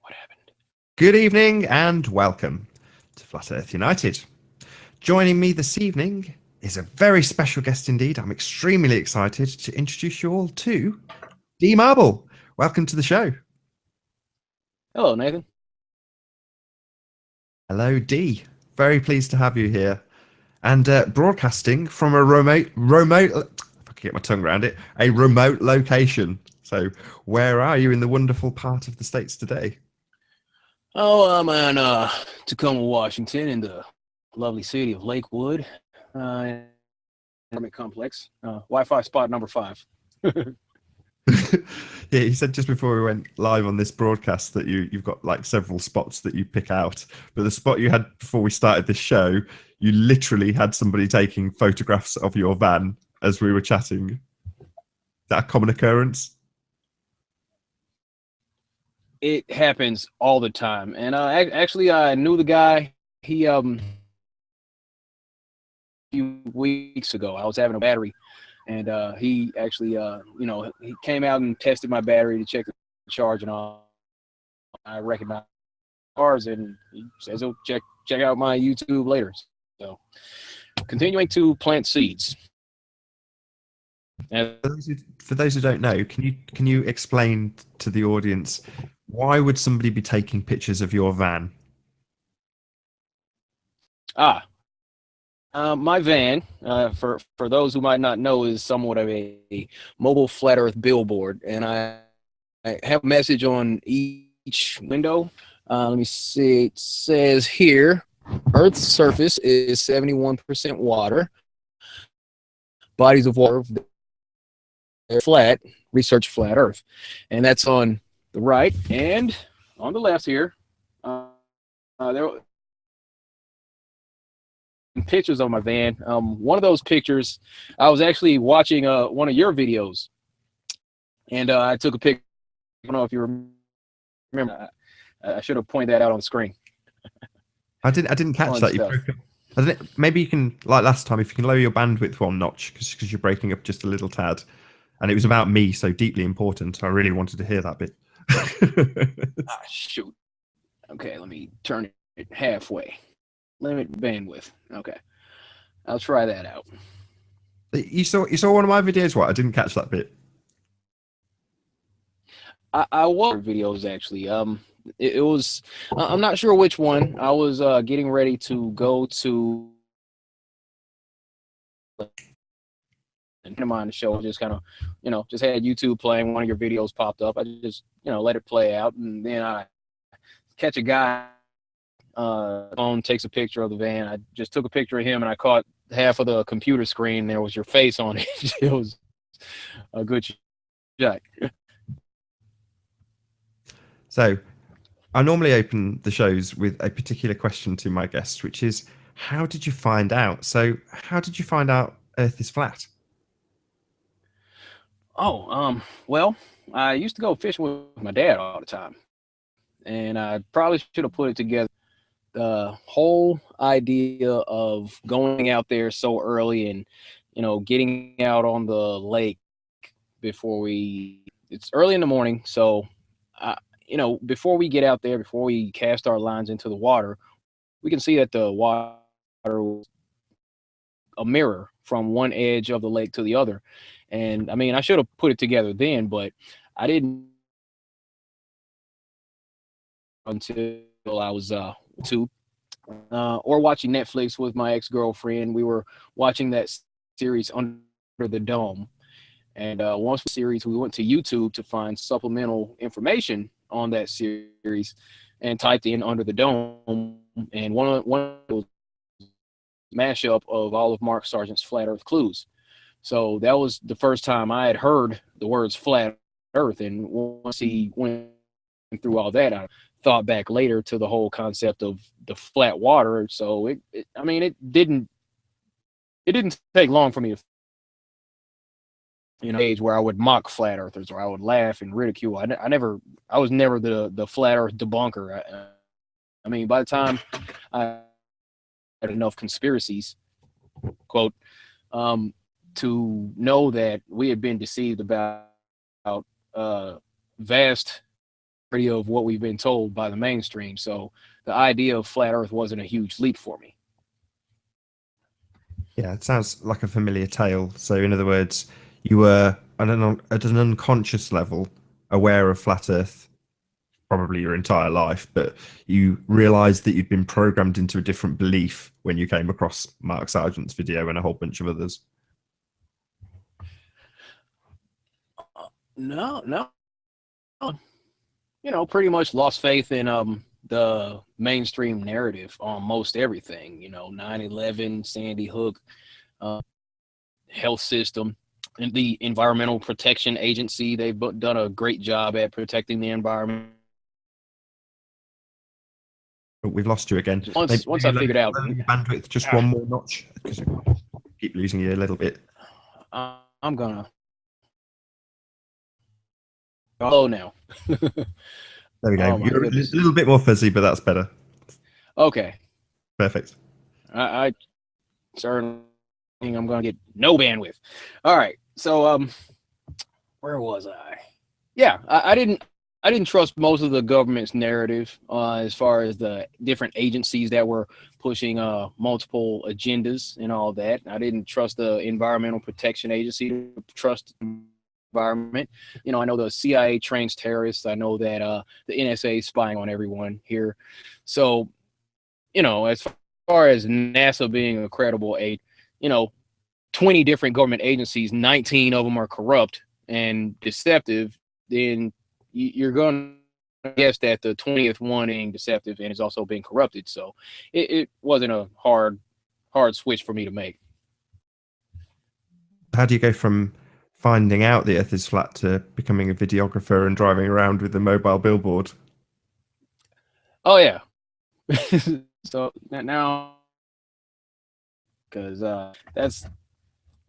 What happened? Good evening and welcome to Flat Earth United. Joining me this evening is a very special guest indeed. I'm extremely excited to introduce you all to D Marble. Welcome to the show. Hello, Nathan. Hello, D. Very pleased to have you here. And broadcasting from a remote, if I can get my tongue around it, a remote location. So where are you in the wonderful part of the States today? Oh, I'm in Tacoma, Washington, in the lovely city of Lakewood, apartment complex. Wi-Fi spot number 5. Yeah, he said just before we went live on this broadcast that you've got like several spots that you pick out, but the spot you had before we started this show, you literally had somebody taking photographs of your van as we were chatting. Is that a common occurrence? It happens all the time, and actually, I knew the guy. He a few weeks ago, I was having a battery, and he actually, he came out and tested my battery to check the charge and all. I recognized cars, and he says he'll check out my YouTube later. So, continuing to plant seeds. And For those who don't know, can you explain to the audience why would somebody be taking pictures of your van? My van, for those who might not know, is somewhat of a mobile flat Earth billboard, and I have a message on each window. Let me see. It says here, Earth's surface is 71% water. Bodies of water, they're flat. Research flat Earth, and that's on the right, and on the left here. There pictures of my van. One of those pictures, I was actually watching one of your videos, and I took a picture. I don't know if you remember. I should have pointed that out on the screen. I didn't catch Fun that. You stuff. broke up. Maybe you can, like last time, if you can lower your bandwidth one notch because you're breaking up just a little tad. And it was about me, so deeply important. I really wanted to hear that bit. Shoot. Okay, let me turn it halfway. Limit bandwidth. Okay, I'll try that out. You saw one of my videos. What? I didn't catch that bit. I watched videos actually. It was. I'm not sure which one. I was getting ready to go to. Mind the show, just kind of, just had YouTube playing. One of your videos popped up. I just, let it play out, and then I catch a guy. Phone takes a picture of the van. I just took a picture of him, and I caught half of the computer screen. There was your face on it. It was a good shot. So, I normally open the shows with a particular question to my guests, which is, how did you find out? So, how did you find out Earth is flat? Oh, well, I used to go fishing with my dad all the time, and I probably should have put it together. The whole idea of going out there so early and, getting out on the lake it's early in the morning. So, before we get out there, before we cast our lines into the water, we can see that the water was a mirror from one edge of the lake to the other. And I mean, I should have put it together then, but I didn't until I was two or watching Netflix with my ex-girlfriend. We were watching that series Under the Dome, and once the series, we went to YouTube to find supplemental information on that series, and typed in Under the Dome, and one was mashup of all of Mark Sargent's Flat Earth clues. So that was the first time I had heard the words flat Earth, and once he went through all that, I thought back later to the whole concept of the flat water. So it didn't take long for me to, age where I would mock flat earthers or I would laugh and ridicule. I was never the flat earth debunker. I mean, by the time I had enough conspiracies, quote, to know that we had been deceived about vast of what we've been told by the mainstream. So the idea of flat Earth wasn't a huge leap for me. Yeah, it sounds like a familiar tale. So, in other words, you were at an unconscious level aware of flat Earth probably your entire life, but you realised that you'd been programmed into a different belief when you came across Mark Sargent's video and a whole bunch of others. No, no, pretty much lost faith in the mainstream narrative on most everything. 9/11, Sandy Hook, health system, and the Environmental Protection Agency. They've done a great job at protecting the environment. We've lost you again. Once I figured out your bandwidth just one more notch, because I keep losing you a little bit. I'm gonna go now. There we go. You're a little bit more fuzzy, but that's better. Okay. Perfect. I certainly think I'm gonna get no bandwidth. All right. So where was I? Yeah, I didn't trust most of the government's narrative as far as the different agencies that were pushing multiple agendas and all that. I didn't trust the Environmental Protection Agency to trust the environment. I know the CIA trains terrorists. I know that the NSA is spying on everyone here. So, as far as NASA being a credible aid, 20 different government agencies, 19 of them are corrupt and deceptive, then you're going to guess that the 20th one being deceptive and is also being corrupted. So it wasn't a hard switch for me to make. How do you go from finding out the Earth is flat to becoming a videographer and driving around with a mobile billboard? Oh, yeah. So now, because that's,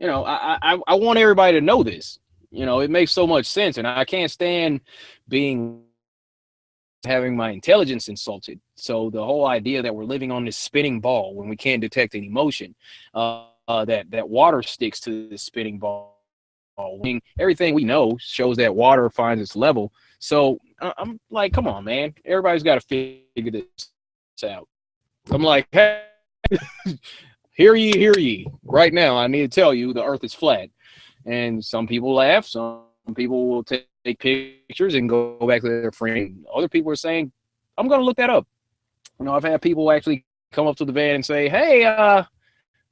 I want everybody to know this. It makes so much sense, and I can't stand having my intelligence insulted. So the whole idea that we're living on this spinning ball when we can't detect any motion, that water sticks to the spinning ball. Everything we know shows that water finds its level. So I'm like, come on, man. Everybody's got to figure this out. I'm like, hey, hear ye. Right now, I need to tell you the Earth is flat. And some people laugh. Some people will take pictures and go back to their friend. Other people are saying, I'm going to look that up. I've had people actually come up to the van and say, hey,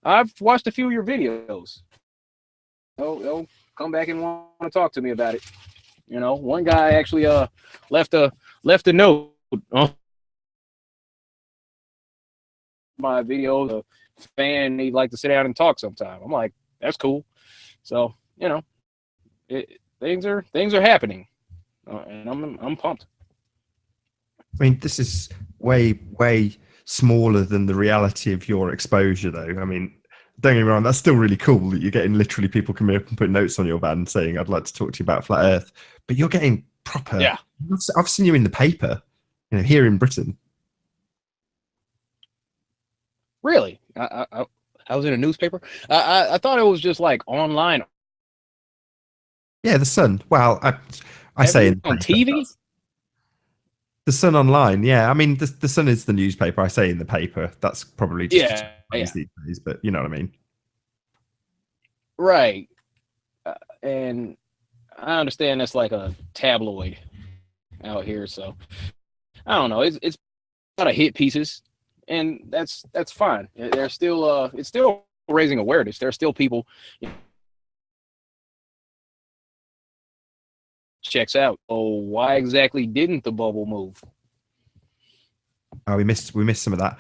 I've watched a few of your videos. They'll come back and want to talk to me about it. One guy actually left a note on my video. The fan, he'd like to sit down and talk sometime. I'm like, that's cool. So, things are happening, and I'm pumped. I mean, this is way smaller than the reality of your exposure, though. I mean, don't get me wrong, that's still really cool that you're getting literally people coming up and putting notes on your van saying, I'd like to talk to you about flat Earth. But you're getting proper. Yeah. I've seen you in the paper, here in Britain. Really? I was in a newspaper. I thought it was just like online. Yeah, the Sun. Well, I say in on TV. The Sun online. Yeah, I mean the Sun is the newspaper. I say in the paper. That's probably just yeah. these days, but you know what I mean. Right. And I understand that's like a tabloid out here. So I don't know. It's a lot of hit pieces. And that's fine. They're still it's still raising awareness. There are still people checks out. Oh, why exactly didn't the bubble move? Oh, we missed some of that.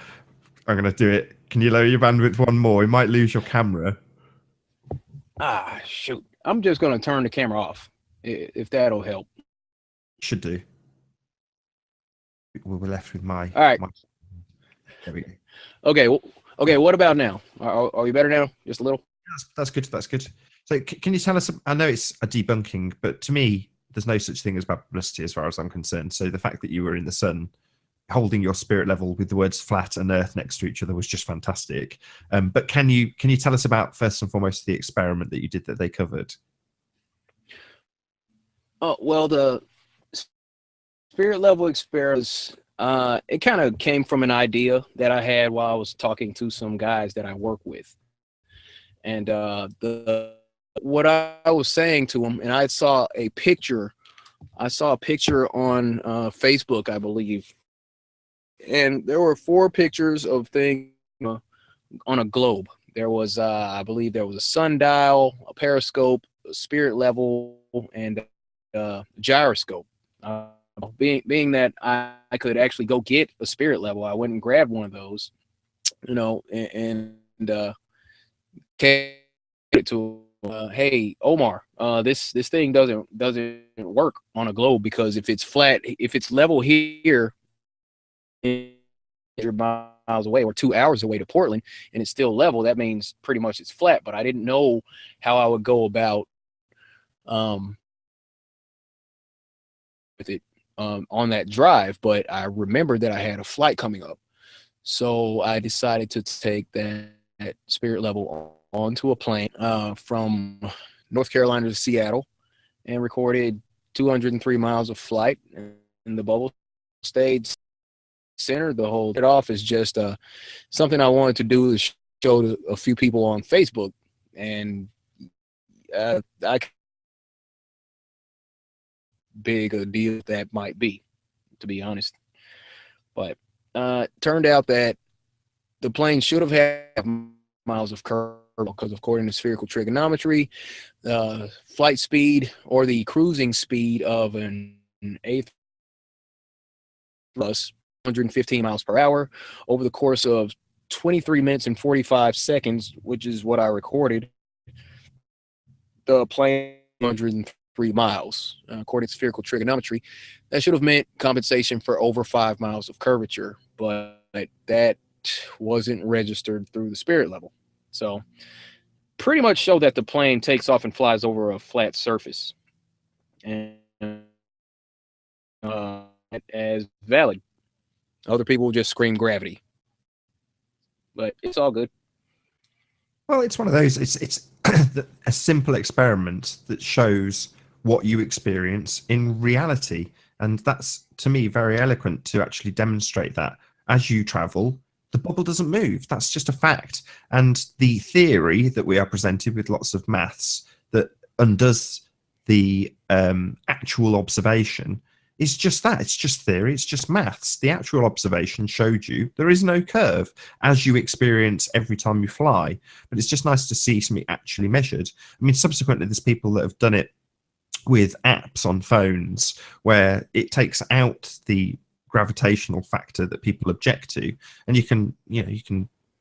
I'm gonna do it. Can you lower your bandwidth one more? We might lose your camera. Ah, shoot. I'm just gonna turn the camera off if that'll help. Should do. We're left with my. All right. There we go. Okay. What about now? Are we better now? Just a little. That's good. So, can you tell us? I know it's a debunking, but to me, there's no such thing as bad publicity as far as I'm concerned. So the fact that you were in the Sun, holding your spirit level with the words flat and Earth next to each other was just fantastic. But can you tell us about first and foremost the experiment that you did that they covered? Well, the spirit level experiments, it kind of came from an idea that I had while I was talking to some guys that I work with. And the what I was saying to them, and I saw a picture on Facebook, I believe, and there were four pictures of things on a globe. There was, I believe, there was a sundial, a periscope, a spirit level, and gyroscope. Being that I could actually go get a spirit level, I went and grabbed one of those, and came to hey Omar, this thing doesn't work on a globe, because if it's flat, if it's level here, miles away or 2 hours away to Portland, and it's still level, that means pretty much it's flat. But I didn't know how I would go about um, with it on that drive. But I remembered that I had a flight coming up, so I decided to take that spirit level onto a plane from North Carolina to Seattle, and recorded 203 miles of flight, and the bubble stayed center the whole it off. Is just something I wanted to do, to show to a few people on Facebook, and I big a deal that might be, to be honest. But turned out that the plane should have had miles of curve, because according to spherical trigonometry, flight speed, or the cruising speed of an eighth plus 115 miles per hour over the course of 23 minutes and 45 seconds, which is what I recorded, the plane 103 miles. According to spherical trigonometry, that should have meant compensation for over 5 miles of curvature, but that wasn't registered through the spirit level. So pretty much showed that the plane takes off and flies over a flat surface, and as valid. Other people just scream gravity, but it's all good. Well, it's one of those. It's a simple experiment that shows what you experience in reality, and that's, to me, very eloquent to actually demonstrate that as you travel, the bubble doesn't move. That's just a fact. And the theory that we are presented with, lots of maths that undoes the actual observation, is just that. It's just theory. It's just maths. The actual observation showed you there is no curve, as you experience every time you fly. But it's just nice to see something actually measured. I mean, subsequently, there's people that have done it with apps on phones where it takes out the gravitational factor that people object to, and you can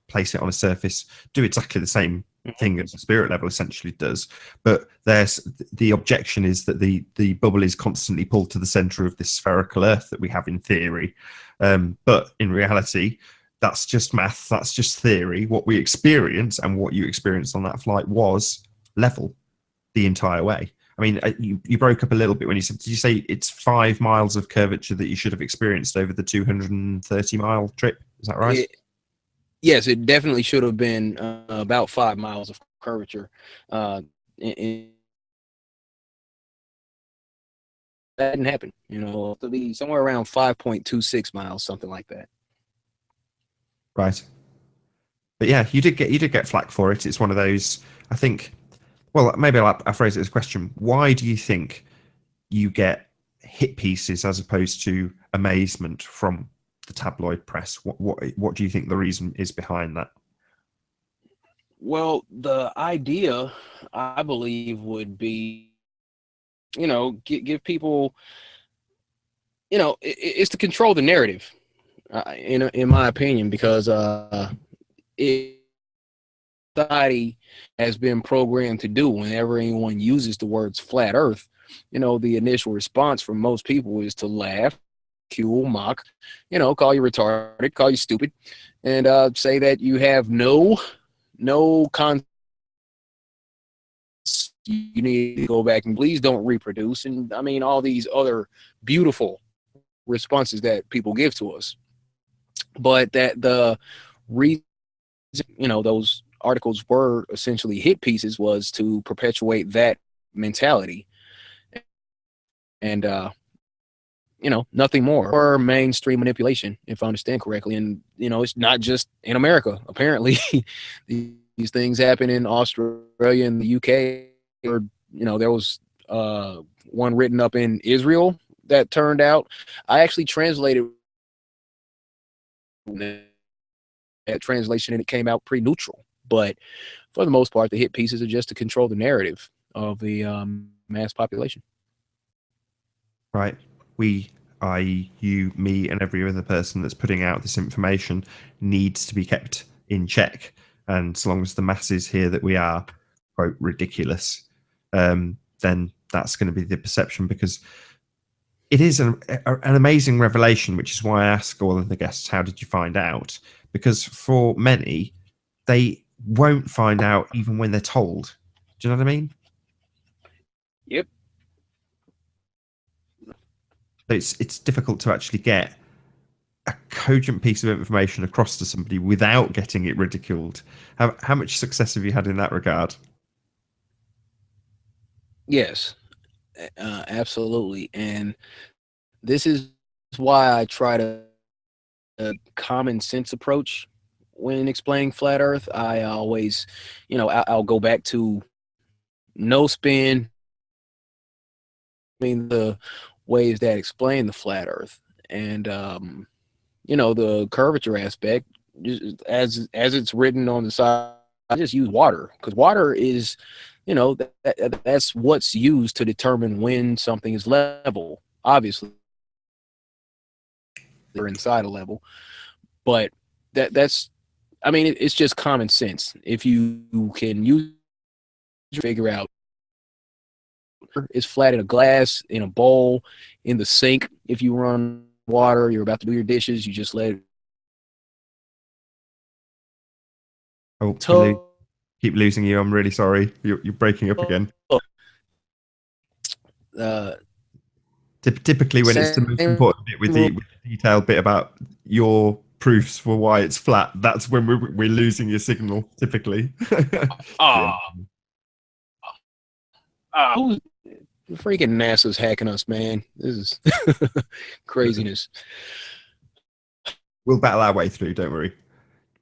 place it on a surface, do exactly the same thing as the spirit level essentially does, but there's the objection is that the bubble is constantly pulled to the center of this spherical earth that we have in theory, but in reality that's just math, that's just theory. What we experience and what you experienced on that flight was level the entire way. I mean, you broke up a little bit when you said, did you say it's 5 miles of curvature that you should have experienced over the 230-mile trip? Is that right? Yes, it definitely should have been about 5 miles of curvature. That didn't happen. To be somewhere around 5.26 miles, something like that. Right. But yeah, you did get flack for it. It's one of those, I think. Well, maybe I'll phrase it as a question. Why do you think you get hit pieces as opposed to amazement from the tabloid press? What do you think the reason is behind that? Well, the idea, I believe, would be, give people, it's to control the narrative, in my opinion, because society has been programmed to do. Whenever anyone uses the words flat earth, the initial response from most people is to laugh, ridicule, mock, call you retarded, call you stupid, and say that you have no concept. You need to go back and please don't reproduce. And I mean, all these other beautiful responses that people give to us. But that the reason, those articles were essentially hit pieces was to perpetuate that mentality. And nothing more, or mainstream manipulation, if I understand correctly. And it's not just in America. Apparently, these things happen in Australia and the UK. Or there was one written up in Israel that turned out. I actually translated that translation, and it came out pretty neutral. But for the most part, the hit pieces are just to control the narrative of the mass population. Right. We, I, you, me, and every other person that's putting out this information needs to be kept in check. And so long as the masses hear that we are, quote, ridiculous, then that's going to be the perception, because it is an amazing revelation, which is why I ask all of the guests, how did you find out? Because for many, they won't find out even when they're told. Do you know what I mean? Yep. It's difficult to actually get a cogent piece of information across to somebody without getting it ridiculed. How much success have you had in that regard? Yes, absolutely. And this is why I try to common sense approach when explaining flat Earth. I always, I'll go back to no spin. I mean, the waves that explain the flat Earth, and the curvature aspect, just as it's written on the side. I just use water, because water is, that's what's used to determine when something is level. Obviously, they're inside a level, but that's, I mean, it's just common sense. If you can use, figure out it's flat in a glass, in a bowl, in the sink. If you run water, you're about to do your dishes, you just let it. Oh, keep losing you. I'm really sorry. You're breaking up again. Typically, when it's the most important bit with the detailed bit about your proofs for why it's flat, that's when we're losing your signal. Typically. Who's freaking NASA's hacking us, man? This is craziness. We'll battle our way through. Don't worry.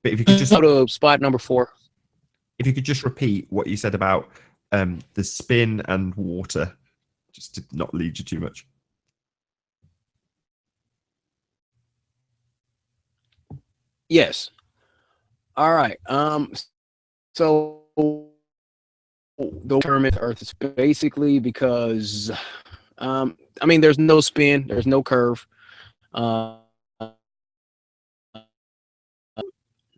But if you could just go to spot number 4. If you could just repeat what you said about the spin and water, just to not lead you too much. Yes. All right. So the term Earth is basically because, I mean, there's no spin, there's no curve.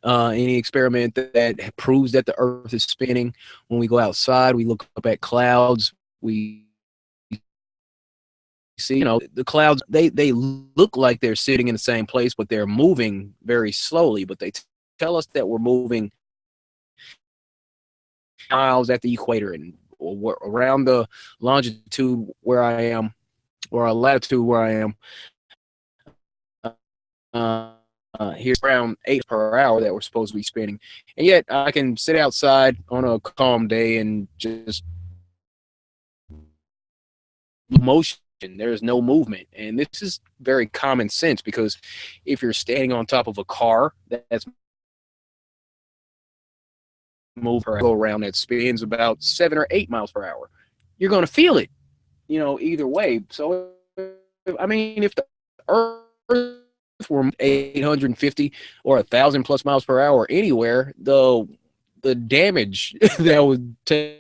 Any experiment that proves that the Earth is spinning. When we go outside, we look up at clouds. We see, the clouds. They look like they're sitting in the same place, but they're moving very slowly. But they tell us that we're moving miles at the equator and around the longitude where I am, or a latitude where I am. Here's around 8 per hour that we're supposed to be spinning, and yet I can sit outside on a calm day and just motion. There's no movement, and this is very common sense, because if you're standing on top of a car that's go around that spins about 7 or 8 miles per hour, you're going to feel it, either way. So, I mean, if the Earth were 850 or 1,000 plus miles per hour anywhere, the damage that would take,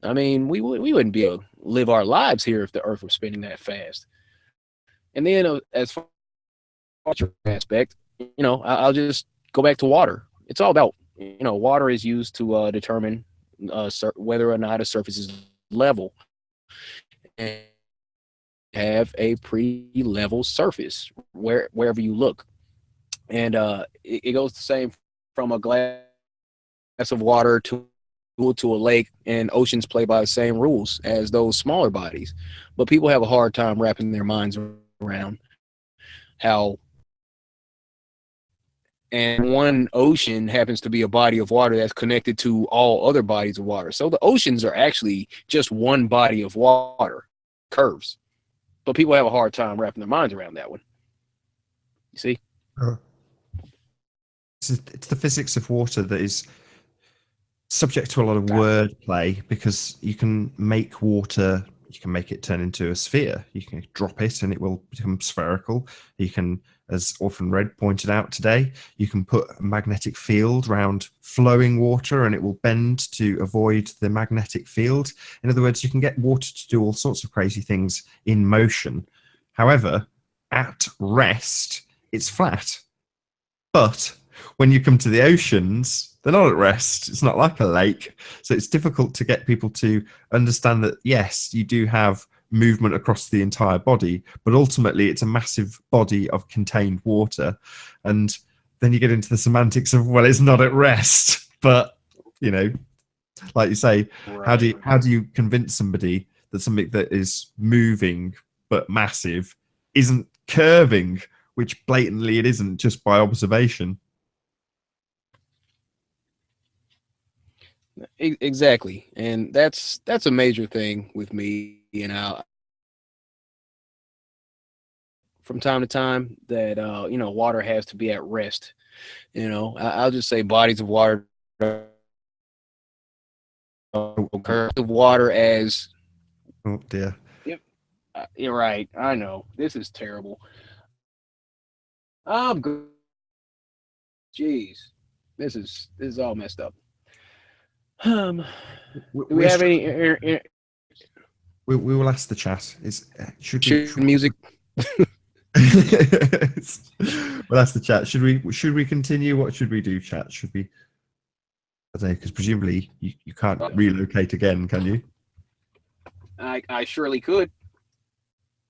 I mean, we wouldn't be able to live our lives here if the Earth was spinning that fast. And then as far as your aspect, I'll just go back to water. It's all about, water is used to determine whether or not a surface is level. And have a pretty level surface wherever you look. And it goes the same from a glass of water to a lake, and oceans play by the same rules as those smaller bodies. But people have a hard time wrapping their minds around how, and one ocean happens to be a body of water that's connected to all other bodies of water. So the oceans are actually just one body of water. curves. But people have a hard time wrapping their minds around that one. You see? Uh, it's the physics of water that is subject to a lot of God. wordplay, because you can make water, you can make it turn into a sphere. You can drop it and it will become spherical. You can, as Orphan Red pointed out today, you can put a magnetic field around flowing water and it will bend to avoid the magnetic field. In other words, you can get water to do all sorts of crazy things in motion. However, at rest, it's flat. But when you come to the oceans, they're not at rest. It's not like a lake. So it's difficult to get people to understand that, yes, you do have movement across the entire body, but ultimately it's a massive body of contained water. And then you get into the semantics of, well, it's not at rest. But, you know, like you say, Right. how do you convince somebody that something that is moving but massive isn't curving, which blatantly it isn't, just by observation? Exactly. And that's a major thing with me. You know, from time to time that water has to be at rest. I'll just say bodies of water, Oh, curves of water as. oh dear. Yep, you're right. I know this is terrible. I'm good. Jeez, this is all messed up. Um, do we We're have any we will ask the chat. Is should we? music? We'll ask the chat. Should we continue? What should we do, chat? Should we? I don't know, because presumably you can't relocate again, can you? I surely could.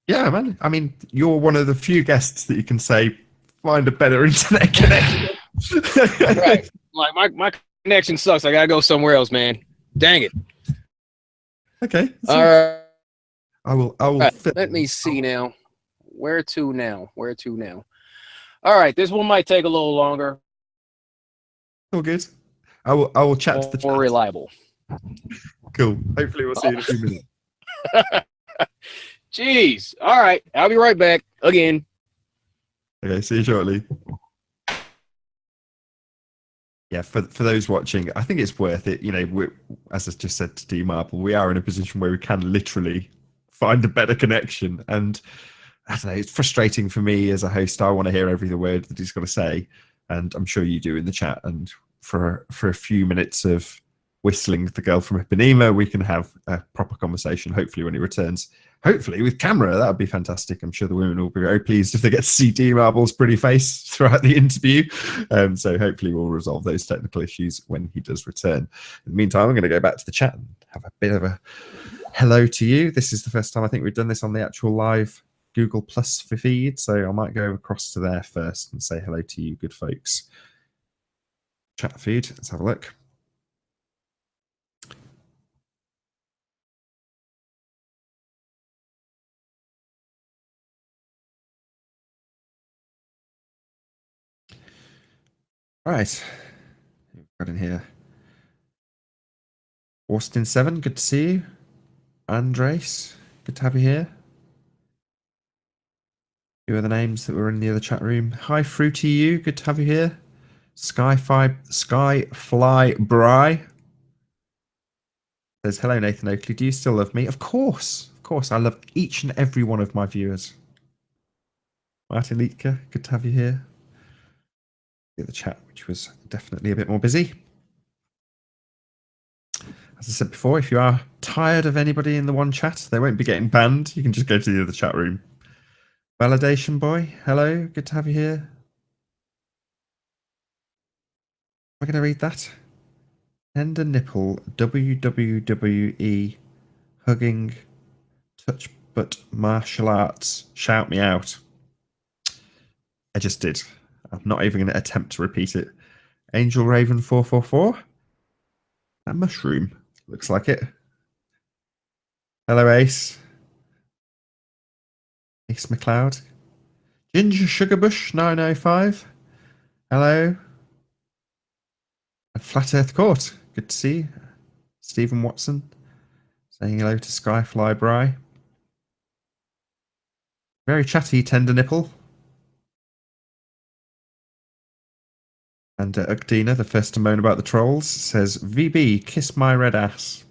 Yeah, man. I mean, you're one of the few guests that you can say find a better internet connection. Right. Like my connection sucks. I gotta go somewhere else, man. Dang it. Okay. All right. I will. Let me see now. Where to now? Where to now? All right. This one might take a little longer. All good. I will chat to the More chat. reliable. Cool. Hopefully we'll see you in a few minutes. Jeez. All right. I'll be right back again. Okay. See you shortly. Yeah, for those watching, I think it's worth it. You know, as I just said to D Marble, we are in a position where we can literally find a better connection. And I don't know, it's frustrating for me as a host. I want to hear every word that he's got to say, and I'm sure you do in the chat. And for a few minutes of whistling the girl from Ipanema, we can have a proper conversation. Hopefully, when he returns, hopefully with camera, that would be fantastic. I'm sure the women will be very pleased if they get to see D Marble's pretty face throughout the interview. So hopefully we'll resolve those technical issues when he does return. In the meantime, I'm going to go back to the chat and have a bit of a hello to you. This is the first time I think we've done this on the actual live Google Plus feed, so I might go across to there first and say hello to you, good folks. Chat feed, let's have a look. Right, we've got in here. Austin7, good to see you. Andres, good to have you here. Who are the names that were in the other chat room? Hi, Fruity You, good to have you here. Skyfly Bry says, hello, Nathan Oakley. Do you still love me? Of course. Of course. I love each and every one of my viewers. Martin Litka, good to have you here. The chat, which was definitely a bit more busy. As I said before, if you are tired of anybody in the one chat, they won't be getting banned. You can just go to the other chat room. Validation Boy, hello, good to have you here. Am I going to read that? Tender nipple, WWE, hugging, touch butt, martial arts, shout me out. I just did. I'm not even going to attempt to repeat it. Angel Raven 444. That mushroom looks like it. Hello, Ace. Ace McLeod. Ginger Sugarbush 905. Hello. And Flat Earth Court. Good to see you. Stephen Watson. Saying hello to Skyfly Bry. Very chatty, tender nipple. And Ukdina, the first to moan about the trolls, says, VB, kiss my red ass.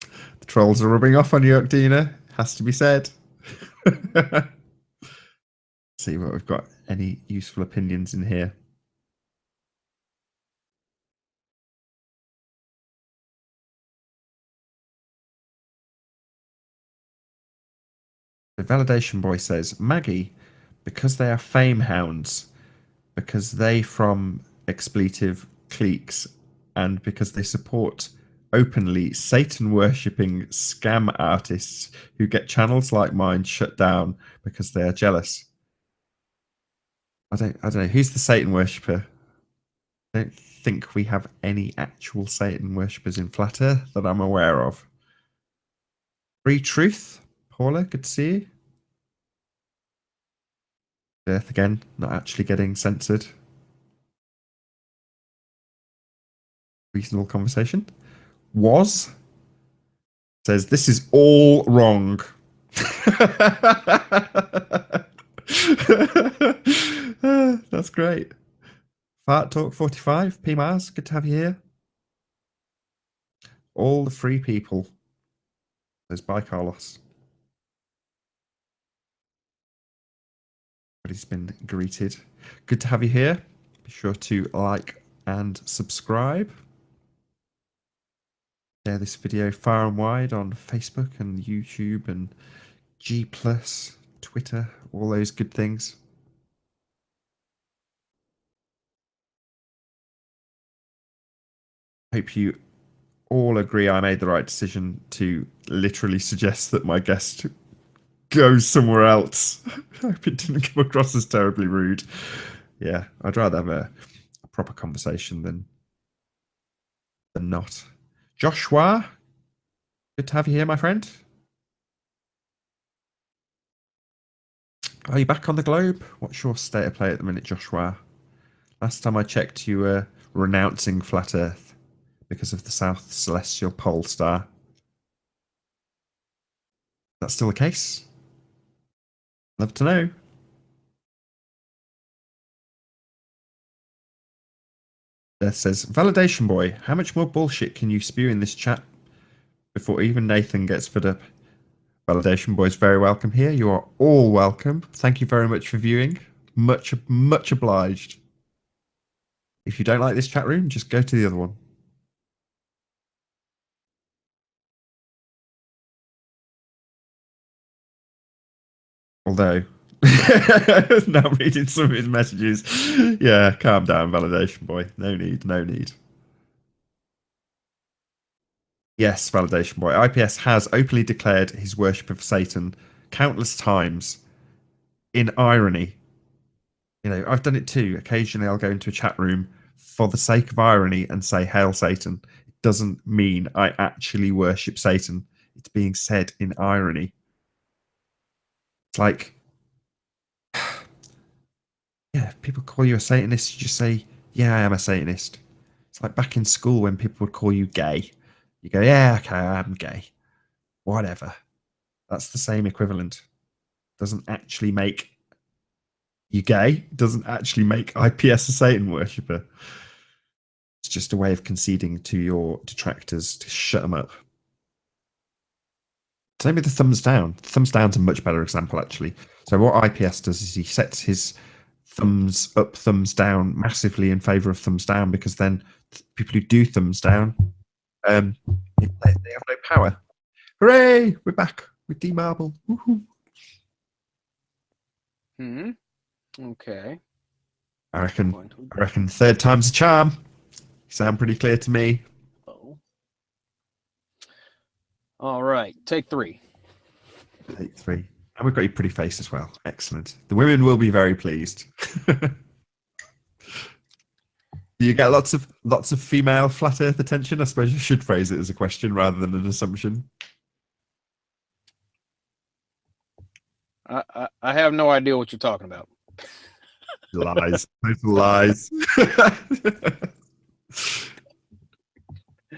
The trolls are rubbing off on you, Ukdina. Has to be said. See what we've got. Any useful opinions in here? The Validation Boy says, Maggie, because they are fame hounds, because they from expletive cliques, and because they support openly Satan worshipping scam artists who get channels like mine shut down because they are jealous. I don't know who's the Satan worshipper. I don't think we have any actual Satan worshippers in Flat Earth that I'm aware of. Free Truth, Paula, good to see you. Earth again, not actually getting censored. Reasonable conversation. Was says this is all wrong. That's great. Fart Talk 45, P Mars, good to have you here. All the free people. Says bye, Carlos. Everybody's been greeted. Good to have you here. Be sure to like and subscribe. Share this video far and wide on Facebook and YouTube and G+, Twitter, all those good things. Hope you all agree I made the right decision to literally suggest that my guest goes somewhere else. I hope it didn't come across as terribly rude. Yeah, I'd rather have a proper conversation than not. Joshua, good to have you here, my friend. Are you back on the globe? What's your state of play at the minute, Joshua? Last time I checked, you were renouncing Flat Earth because of the South Celestial Pole Star. That's still the case? Love to know. Death says, Validation Boy, how much more bullshit can you spew in this chat before even Nathan gets fed up? Validation Boy is very welcome here. You are all welcome. Thank you very much for viewing. Much obliged. If you don't like this chat room, just go to the other one. Although, now I'm reading some of his messages. Yeah, calm down, Validation Boy. No need, no need. Yes, Validation Boy. IPS has openly declared his worship of Satan countless times in irony. You know, I've done it too. Occasionally I'll go into a chat room for the sake of irony and say, Hail Satan. It doesn't mean I actually worship Satan. It's being said in irony. It's like, yeah, if people call you a Satanist, you just say, yeah, I am a Satanist. It's like back in school when people would call you gay. You go, yeah, okay, I am gay. Whatever. That's the same equivalent. Doesn't actually make you gay. Doesn't actually make IPS a Satan worshipper. It's just a way of conceding to your detractors to shut them up. Same with the thumbs down. Thumbs down's a much better example, actually. So what IPS does is he sets his thumbs up, thumbs down massively in favor of thumbs down, because then people who do thumbs down, they have no power. Hooray! We're back with D-Marble. Woohoo! Okay. I reckon third time's a charm. You sound pretty clear to me. Oh. All right, take three. Take three. And we've got your pretty face as well. Excellent. The women will be very pleased. Do you get lots of female flat earth attention? I suppose you should phrase it as a question rather than an assumption. I have no idea what you're talking about. Lies. Lies.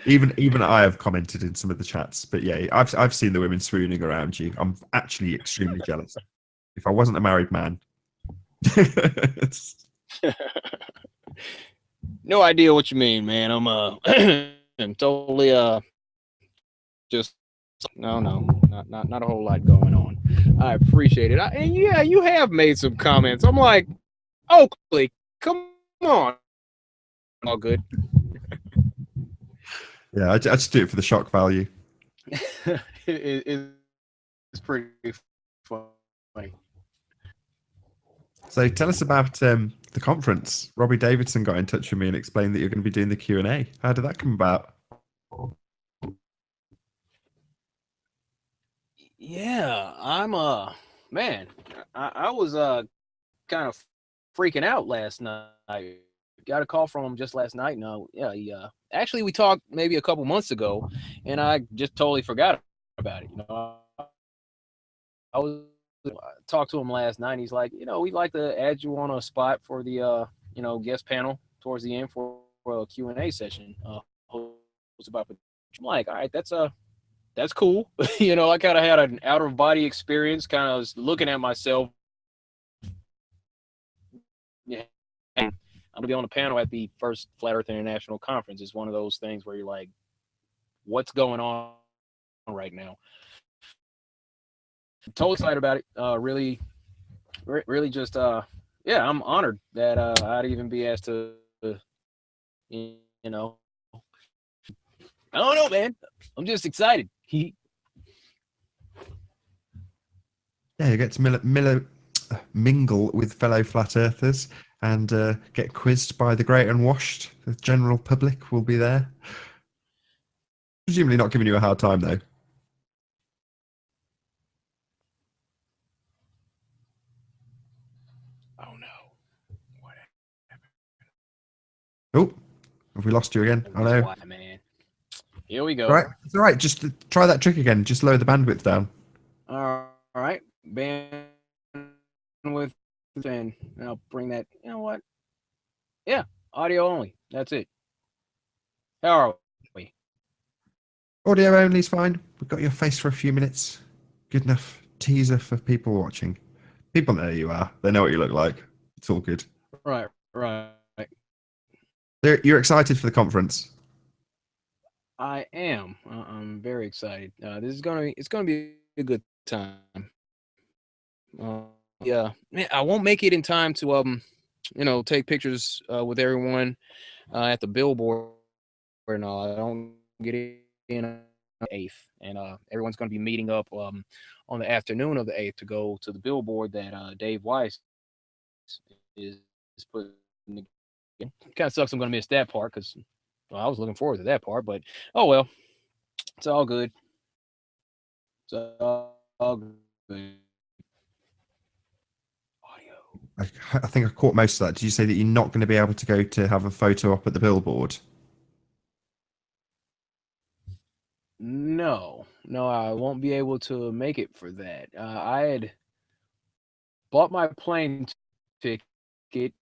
Even I have commented in some of the chats, but yeah, I've seen the women swooning around you. I'm actually extremely jealous. if I wasn't a married man. No idea what you mean, man. I'm I'm totally just not a whole lot going on. I appreciate it. And yeah, you have made some comments. I'm like, Oakley, come on. All good. Yeah, I just do it for the shock value. It's pretty funny. So tell us about the conference. Robbie Davidson got in touch with me and explained that you're going to be doing the Q&A. How did that come about? Yeah, I'm man, I was kind of freaking out last night. Got a call from him just last night. No, yeah, he actually we talked maybe a couple months ago, and I just totally forgot about it. I was talked to him last night. And he's like, we'd like to add you on a spot for the guest panel towards the end for a Q&A session. It's about. I'm like, all right, that's cool. I kind of had an out of body experience. Kind of was looking at myself. Yeah, I'm gonna be on a panel at the first Flat Earth International Conference. It's one of those things where you're like, what's going on right now? I'm totally excited about it. Really just yeah, I'm honored that I'd even be asked to, you know, I don't know, man. I'm just excited. Yeah, you get to mingle with fellow flat earthers and get quizzed by the great unwashed. The general public will be there. Presumably not giving you a hard time, though. Oh no. What Oh, have we lost you again? I know. Why, man? Here we go. Right, it's all right. Just try that trick again. Just lower the bandwidth down. All right. Bandwidth, and I'll bring that. You know what? Yeah, audio only. That's it. How are we? Audio only is fine. We've got your face for a few minutes. Good enough teaser for people watching. People know who you are. They know what you look like. It's all good. Right. You're excited for the conference. I am. I'm very excited. It's gonna be a good time. Yeah, man, I won't make it in time to take pictures with everyone at the billboard and all. I don't get in on the 8th, and everyone's gonna be meeting up on the afternoon of the 8th to go to the billboard that Dave Weiss is putting together. Kind of sucks. I'm gonna miss that part because I was looking forward to that part, but oh well, it's all good. It's all good. Audio. I think I caught most of that. Did you say that you're not going to be able to go to have a photo up at the billboard? No, I won't be able to make it for that. I had bought my plane ticket,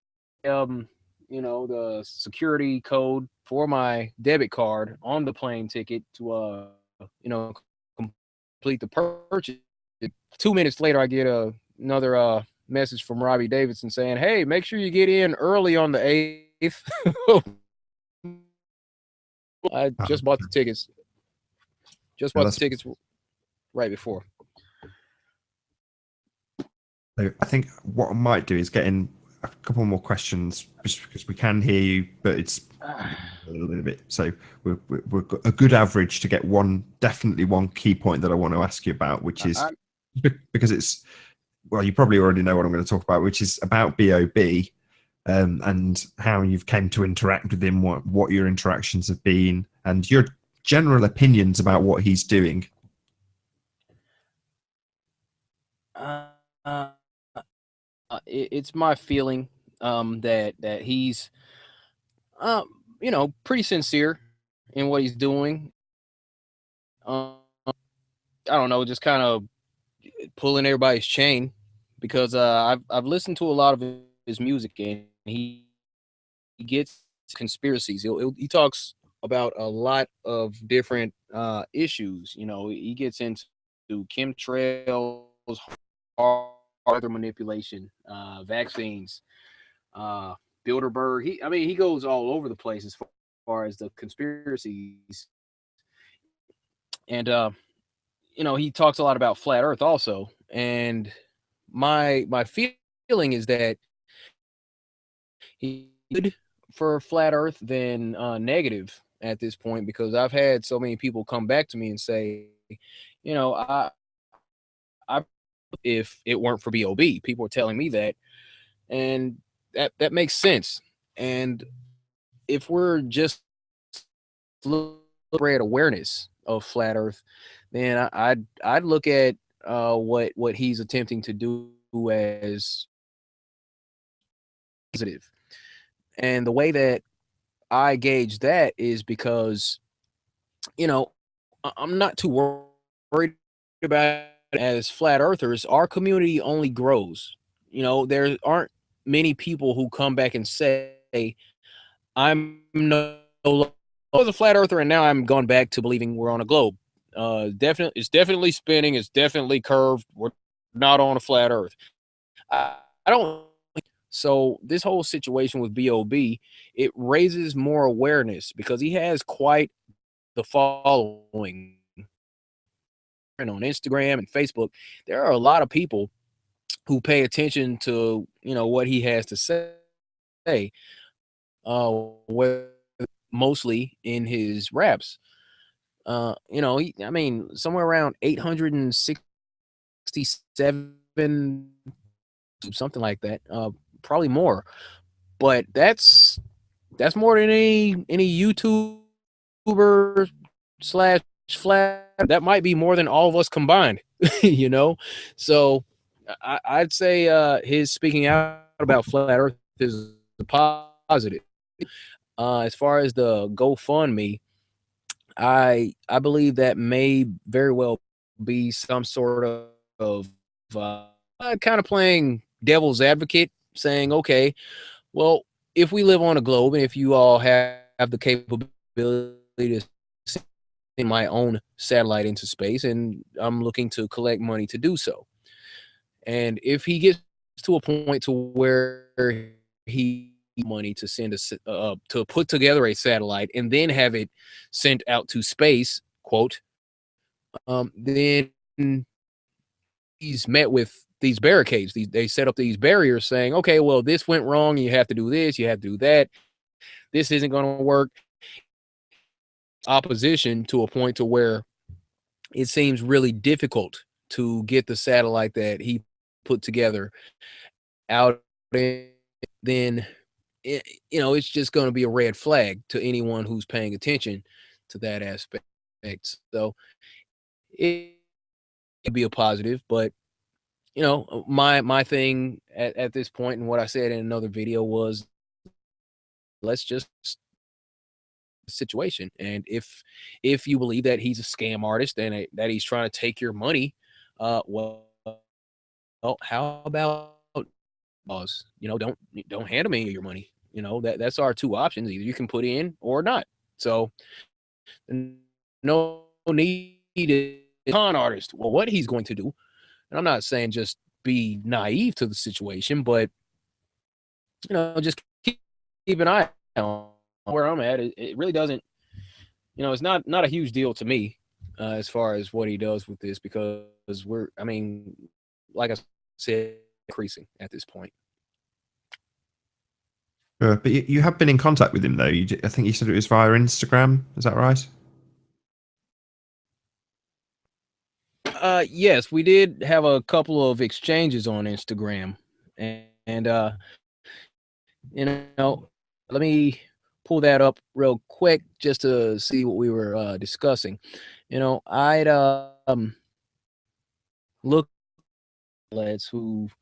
the security code for my debit card on the plane ticket to, complete the purchase. 2 minutes later, I get another message from Robbie Davidson saying, "Hey, make sure you get in early on the 8th." I just bought the tickets. Just bought the tickets right before. So I think what I might do is get in a couple more questions just because we can hear you, but it's a little bit. So we're a good average to get definitely one key point that I want to ask you about, which is because it's, well, you probably already know what I'm going to talk about, which is about BOB and how you've came to interact with him, what your interactions have been, and your general opinions about what he's doing. It's my feeling that he's pretty sincere in what he's doing. I don't know, just kind of pulling everybody's chain because I've listened to a lot of his music and he gets conspiracies. He talks about a lot of different issues. He gets into chemtrails, other manipulation, vaccines, uh, Bilderberg. I mean, he goes all over the place as far as the conspiracies, and he talks a lot about flat Earth also. And my feeling is that he good for flat Earth than negative at this point, because I've had so many people come back to me and say, I if it weren't for BOB, people are telling me that, and that makes sense. And if we're just spread awareness of flat Earth, then I'd look at what he's attempting to do as positive. And the way that I gauge that is because I'm not too worried about it. As flat earthers. Our community only grows. There aren't many people who come back and say, I'm no longer I was a flat earther and now I'm gone back to believing we're on a globe. It's definitely spinning. It's definitely curved. We're not on a flat earth. I don't. So this whole situation with Bob, it raises more awareness because he has quite the following. And on Instagram and Facebook, there are a lot of people who pay attention to what he has to say, mostly in his raps. I mean, somewhere around 867, something like that, probably more. But that's more than any YouTuber slash flat. That might be more than all of us combined. So I'd say his speaking out about flat Earth is positive. As far as the GoFundMe, I believe that may very well be some sort of kind of playing devil's advocate, saying, okay, well, if we live on a globe and if you all have the capability to send my own satellite into space, and I'm looking to collect money to do so, and if he gets to a point to where he money to send to put together a satellite and then have it sent out to space, quote, then he's met with these barricades. They set up these barriers saying, okay, well, this went wrong. You have to do this. You have to do that. This isn't going to work. Opposition to a point to where it seems really difficult to get the satellite that he put together out. Then it's just going to be a red flag to anyone who's paying attention to that aspect. So it could be a positive, but my thing at this point, and what I said in another video, was let's just situation. And if you believe that he's a scam artist and that he's trying to take your money, well, how about don't hand him any of your money. That's our two options. Either you can put in or not. So no need to con artist. Well, what he's going to do, and I'm not saying just be naive to the situation, but just keep an eye on where I'm at. It really doesn't, it's not a huge deal to me as far as what he does with this, because like I said, increasing at this point. But you have been in contact with him, though. I think you said it was via Instagram. Is that right? Yes, we did have a couple of exchanges on Instagram, and let me pull that up real quick just to see what we were discussing. I'd look at who've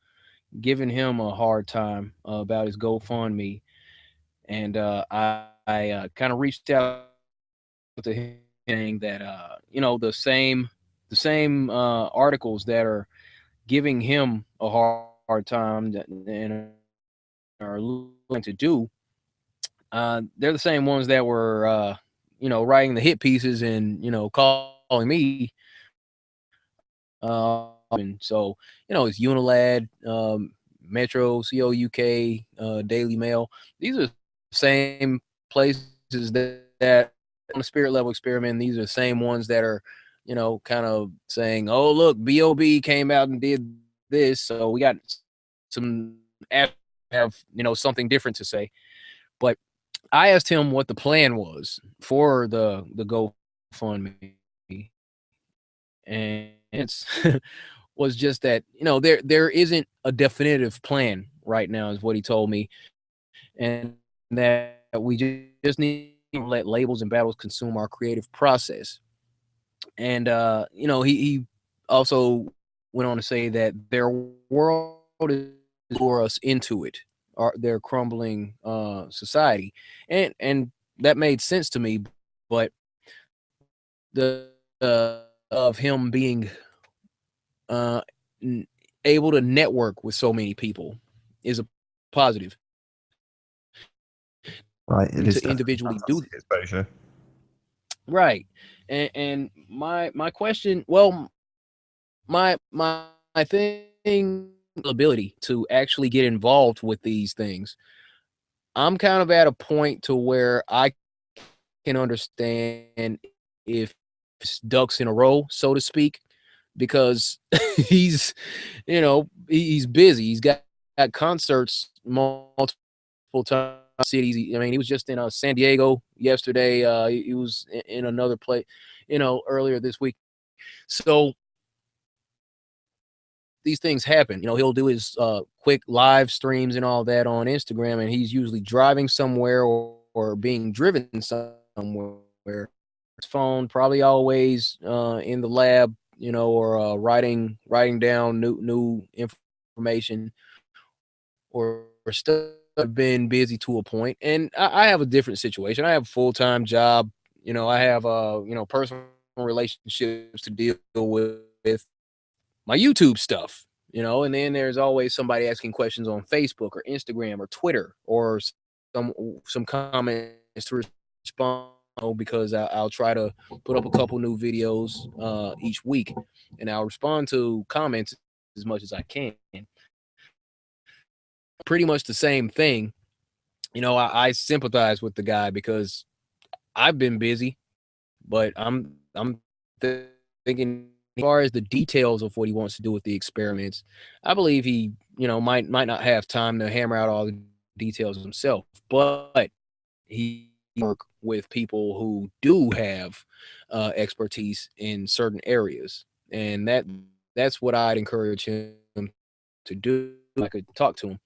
given him a hard time about his GoFundMe, and I kind of reached out to him saying that the same articles that are giving him a hard time and are looking to do, they're the same ones that were writing the hit pieces and calling me And so, it's Unilad, Metro, COUK, Daily Mail. These are the same places that on the spirit level experiment, these are the same ones that are, kind of saying, oh, look, BOB came out and did this. So we got some have, something different to say. But I asked him what the plan was for the GoFundMe, and it's was just that there isn't a definitive plan right now, is what he told me, and that we just need to let labels and battles consume our creative process. And he also went on to say that their world is lure us into it, their crumbling society, and that made sense to me. But the of him being uh, able to network with so many people is a positive. Right, it To is definitely individually do fantastic exposure. right, and my question, well, my thing ability to actually get involved with these things. I'm kind of at a point to where I can understand if it's ducks in a row, so to speak, because he's he's busy. He's got concerts multiple times cities. I mean, he was just in San Diego yesterday. He was in another place, earlier this week. So these things happen. He'll do his quick live streams and all that on Instagram, and he's usually driving somewhere or being driven somewhere. His phone probably always in the lab, or writing down new information or stuff. I've been busy to a point, and I have a different situation. I have a full-time job. I have personal relationships to deal with, my YouTube stuff, and then there's always somebody asking questions on Facebook or Instagram or Twitter, or some comments to respond, because I'll try to put up a couple new videos each week, and I'll respond to comments as much as I can. Pretty much the same thing. I sympathize with the guy because I've been busy, but I'm thinking, as far as the details of what he wants to do with the experiments, I believe he, might not have time to hammer out all the details himself, but he work with people who do have expertise in certain areas, and that's what I'd encourage him to do. I could talk to him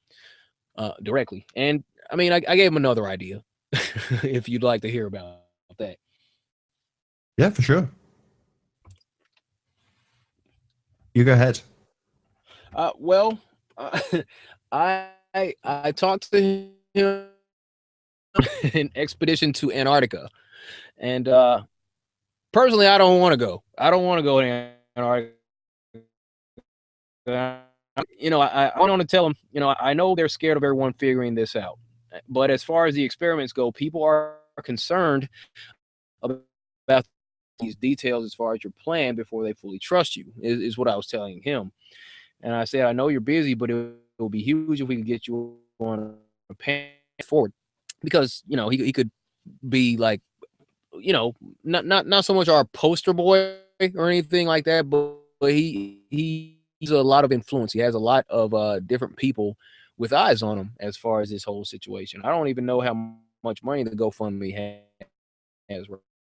directly, and I mean, I gave him another idea, if you'd like to hear about that. Yeah, for sure. You go ahead. Well, uh, I talked to him an expedition to Antarctica, and personally, I don't want to go. I don't want to go to Antarctica. I want to tell them, I know they're scared of everyone figuring this out, but as far as the experiments go, people are concerned about these details as far as your plan before they fully trust you. Is what I was telling him. And I said, I know you're busy, but it will be huge if we can get you on a path forward. Because, he could be like, not so much our poster boy or anything like that, but he's a lot of influence. He has a lot of different people with eyes on him as far as this whole situation. I don't even know how much money the GoFundMe has.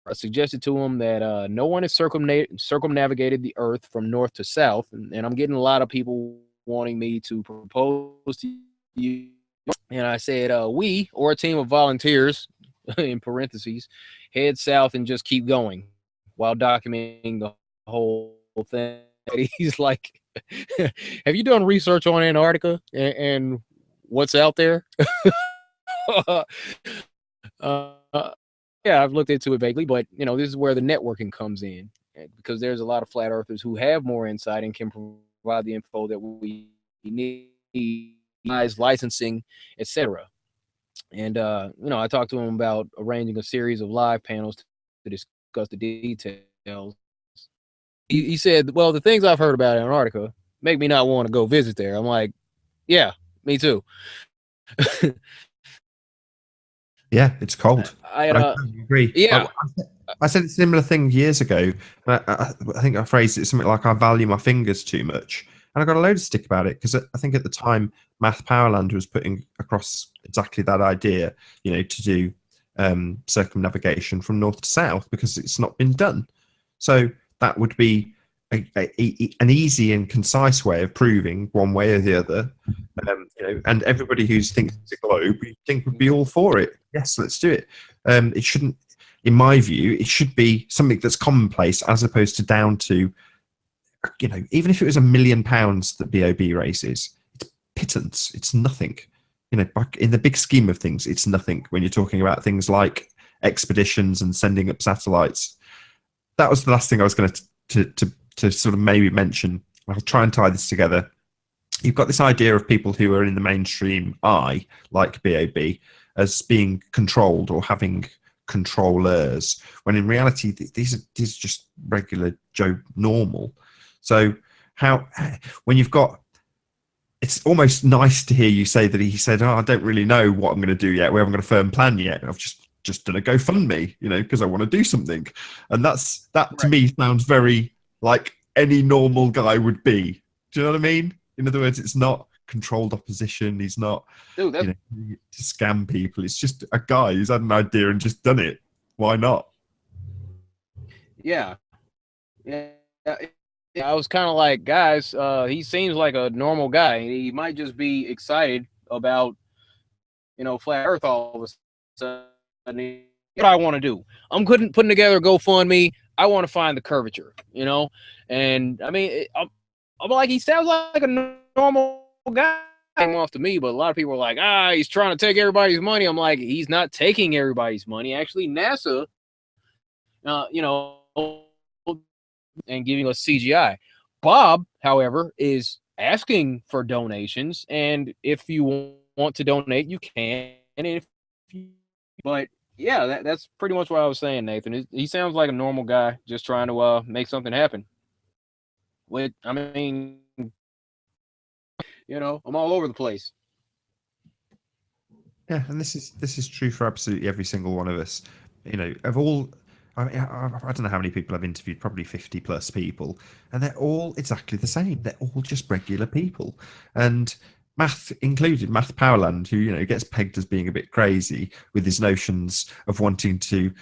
I suggested to him that no one has circumnavigated the earth from north to south, and I'm getting a lot of people wanting me to propose to you. And I said, we, or a team of volunteers, in parentheses, head south and just keep going while documenting the whole thing. He's like, have you done research on Antarctica and what's out there? uh, yeah, I've looked into it vaguely, but this is where the networking comes in, because there's a lot of flat earthers who have more insight and can provide the info that we need, licensing, etc. And I talked to him about arranging a series of live panels to discuss the details. he said, well, the things I've heard about Antarctica make me not want to go visit there. I'm like, yeah, me too. Yeah, it's cold. I I totally agree. yeah, I said a similar thing years ago. I think I phrased it something like I value my fingers too much. And I got a load of stick about it because I think at the time Math Powerland was putting across exactly that idea, to do circumnavigation from north to south because it's not been done. So that would be an easy and concise way of proving one way or the other. And everybody who thinks it's a globe, you think would be all for it. Yes, let's do it. It shouldn't, in my view, it should be something that's commonplace as opposed to down to, even if it was £1 million that BOB raises, it's pittance. It's nothing. Back in the big scheme of things, it's nothing when you're talking about things like expeditions and sending up satellites. That was the last thing I was going to sort of maybe mention. I'll try and tie this together. You've got this idea of people who are in the mainstream eye, like BOB, as being controlled or having controllers, when in reality these are just regular Joe normal. So when you've got, it's almost nice to hear you say that he said, I don't really know what I'm going to do yet. We haven't got a firm plan yet. I've just done a GoFundMe, because I want to do something. And that to me sounds very like any normal guy would be. Do you know what I mean? In other words, it's not controlled opposition. He's not, dude, to scam people. It's just a guy who's had an idea and just done it. Why not? yeah, yeah. I was kind of like, guys, he seems like a normal guy. He might just be excited about, flat Earth all of a sudden. What I want to do, I'm putting together a GoFundMe. I want to find the curvature, and I mean, I'm like, he sounds like a normal guy. Came off to me, but a lot of people are like, he's trying to take everybody's money. I'm like, he's not taking everybody's money. Actually, NASA, and giving us CGI. Bob, however, is asking for donations, and if you want to donate, you can. But yeah, that's pretty much what I was saying, Nathan. He sounds like a normal guy just trying to make something happen. I mean, I'm all over the place. Yeah, and this is true for absolutely every single one of us. Of all, I don't know how many people I've interviewed, probably 50 plus people, and they're all exactly the same. They're all just regular people, and Math included, Math Powerland, who gets pegged as being a bit crazy with his notions of wanting to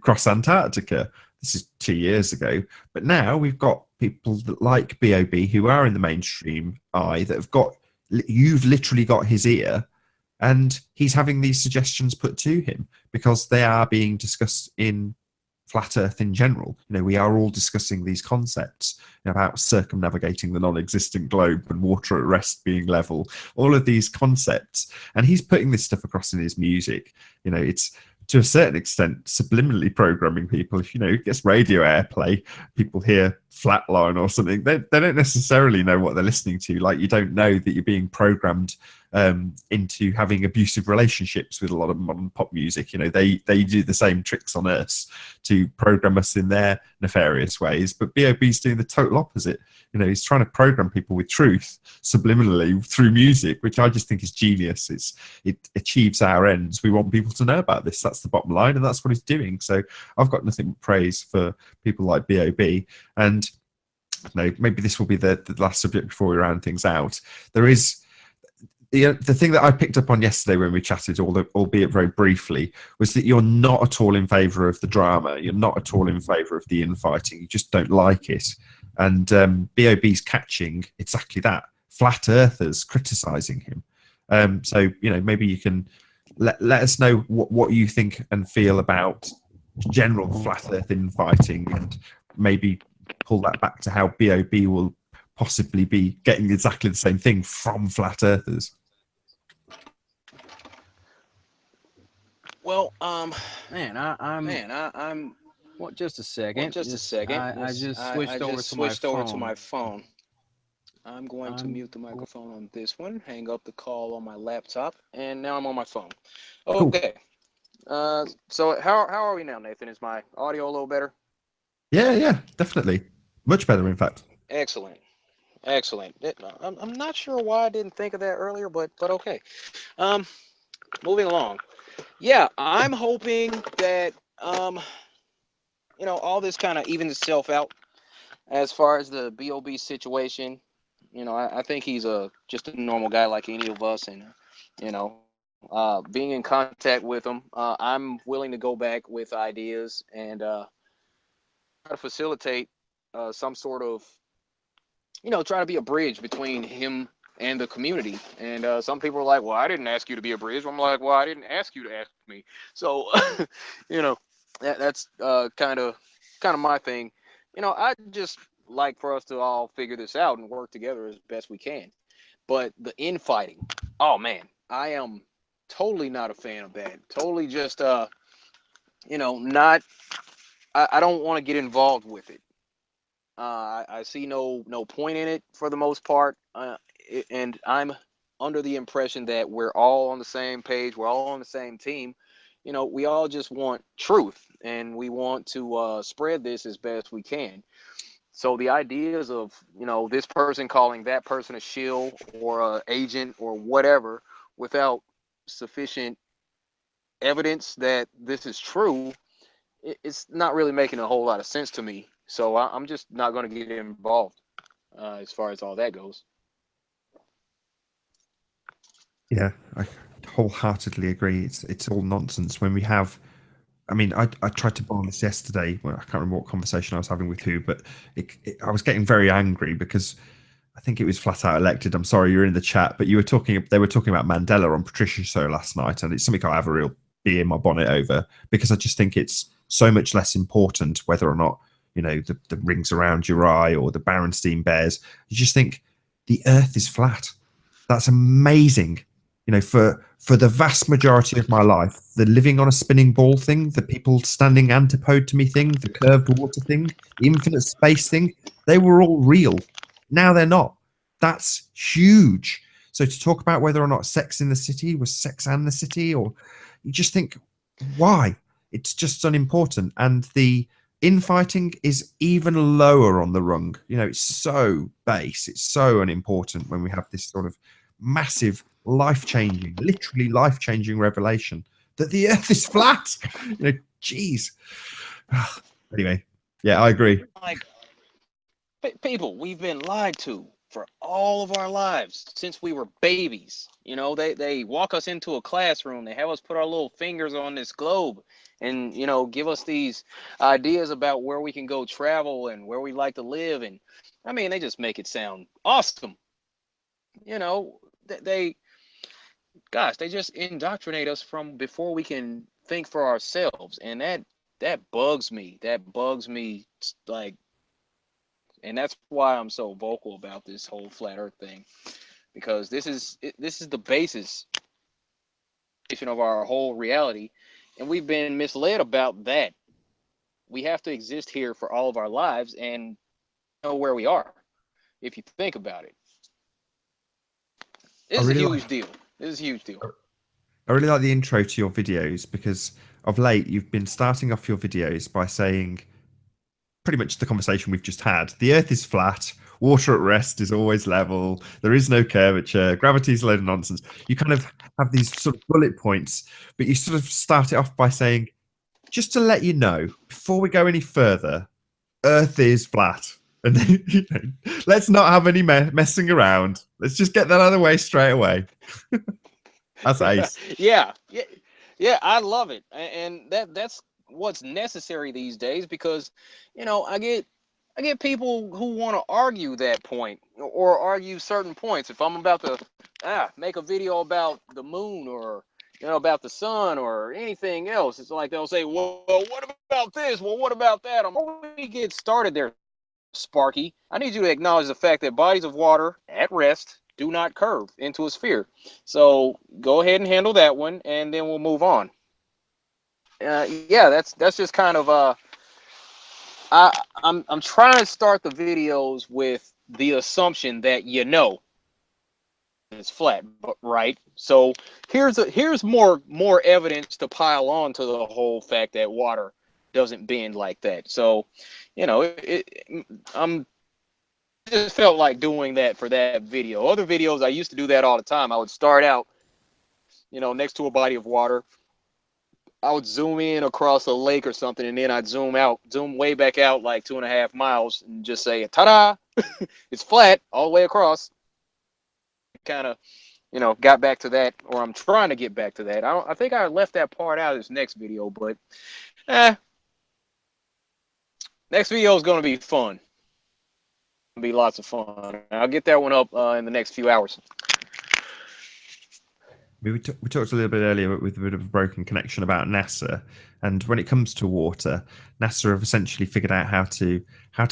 cross Antarctica. This is 2 years ago, but now we've got people that like BOB who are in the mainstream eye that have got, you've literally got his ear, and he's having these suggestions put to him because they are being discussed in flat Earth in general. We are all discussing these concepts about circumnavigating the non-existent globe and water at rest being level, all of these concepts. And he's putting this stuff across in his music. It's to a certain extent subliminally programming people. If it gets radio airplay, people hear flatline or something, they don't necessarily know what they're listening to. Like, you don't know that you're being programmed into having abusive relationships with a lot of modern pop music. They do the same tricks on us to program us in their nefarious ways, but BOB's doing the total opposite. He's trying to program people with truth subliminally through music, which I just think is genius. It achieves our ends. We want people to know about this. That's the bottom line, and that's what he's doing. So I've got nothing but praise for people like BOB. And maybe this will be the last subject before we round things out. There is the thing that I picked up on yesterday when we chatted, albeit very briefly, was that you're not at all in favour of the drama. You're not at all in favour of the infighting. You just don't like it. And BOB's catching exactly that. Flat earthers criticising him. So maybe you can let us know what you think and feel about general flat earth infighting, and maybe pull that back to how BOB will possibly be getting exactly the same thing from flat earthers. Well, I'm. What? Just a second. I just switched over to my phone. I'm going to mute the microphone on this one, hang up the call on my laptop, and now I'm on my phone. Okay. So how are we now, Nathan? Is my audio a little better? Yeah, definitely. Much better, in fact. Excellent. Excellent. I'm not sure why I didn't think of that earlier, but okay. Um, moving along. Yeah, I'm hoping that all this kind of evens itself out as far as the Bob situation. I think he's just a normal guy like any of us, and being in contact with him, I'm willing to go back with ideas and try to facilitate some sort of try to be a bridge between him and the community. And some people are like, well, I didn't ask you to be a bridge. I'm like, well, I didn't ask you to ask me. So, you know, that's kind of my thing. I just like for us to all figure this out and work together as best we can. But the infighting, oh man, I am totally not a fan of that. Totally just not. I don't want to get involved with it. I see no point in it for the most part, and I'm under the impression that we're all on the same page. We're all on the same team. We all just want truth, and we want to spread this as best we can. So the ideas of this person calling that person a shill or a agent or whatever without sufficient evidence that this is true, it's not really making a whole lot of sense to me. So I'm just not going to get involved as far as all that goes. Yeah, I wholeheartedly agree. It's all nonsense when we have. I mean, I tried to bomb this yesterday. Well, I can't remember what conversation I was having with who, but I was getting very angry because I think it was flat out elected. I'm sorry, you're in the chat, but you were talking. They were talking about Mandela on Patricia's show last night, and it's something I have a real bee in my bonnet over because I just think it's so much less important whether or not the rings around your eye or the Berenstain Bears. You just think the Earth is flat. That's amazing. For the vast majority of my life, the living on a spinning ball thing, the people standing antipode to me thing, the curved water thing, the infinite space thing, they were all real. Now they're not. That's huge. So to talk about whether or not Sex in the City was Sex and the City, or you just think, why? It's just unimportant. And the infighting is even lower on the rung. It's so base. It's so unimportant when we have this sort of massive, life-changing, literally life-changing revelation that the Earth is flat. Jeez. Anyway, yeah, I agree. Like people, we've been lied to for all of our lives since we were babies. They walk us into a classroom, they have us put our little fingers on this globe and give us these ideas about where we can go travel and where we like to live. And I mean, they just make it sound awesome. They gosh, they just indoctrinate us from before we can think for ourselves. And that bugs me. That bugs me, like, and that's why I'm so vocal about this whole flat earth thing, because this is the basis of our whole reality, and we've been misled about that. We have to exist here for all of our lives and know where we are. If you think about it, I this is a really huge like deal. This is a huge deal. I really like the intro to your videos because of late you've been starting off your videos by saying pretty much the conversation we've just had. The Earth is flat. Water at rest is always level. There is no curvature. Gravity is a load of nonsense. You kind of have these sort of bullet points, but you sort of start it off by saying, just to let you know, before we go any further, Earth is flat. And then, let's not have any messing around. Let's just get that out of the way straight away. That's ace. Yeah. I love it, and that's what's necessary these days because, I get people who want to argue that point or argue certain points. If I'm about to make a video about the moon or about the sun or anything else, it's like they'll say, "Well, what about this? Well, what about that?" Before we get started there, Sparky, I need you to acknowledge the fact that bodies of water at rest do not curve into a sphere. So go ahead and handle that one, and then we'll move on. Yeah, that's just kind of I'm trying to start the videos with the assumption that it's flat, but right. So here's more evidence to pile on to the whole fact that water doesn't bend like that. So, I'm just felt like doing that for that video. Other videos, I used to do that all the time. I would start out, next to a body of water. I would zoom in across a lake or something, and then I'd zoom way back out like 2.5 miles, and just say, "Ta-da! It's flat all the way across." Kind of, got back to that, or I'm trying to get back to that. I think I left that part out of this next video, but next video is going to be fun. It'll be lots of fun. I'll get that one up in the next few hours. We talked a little bit earlier with a bit of a broken connection about NASA, and when it comes to water, NASA have essentially figured out how to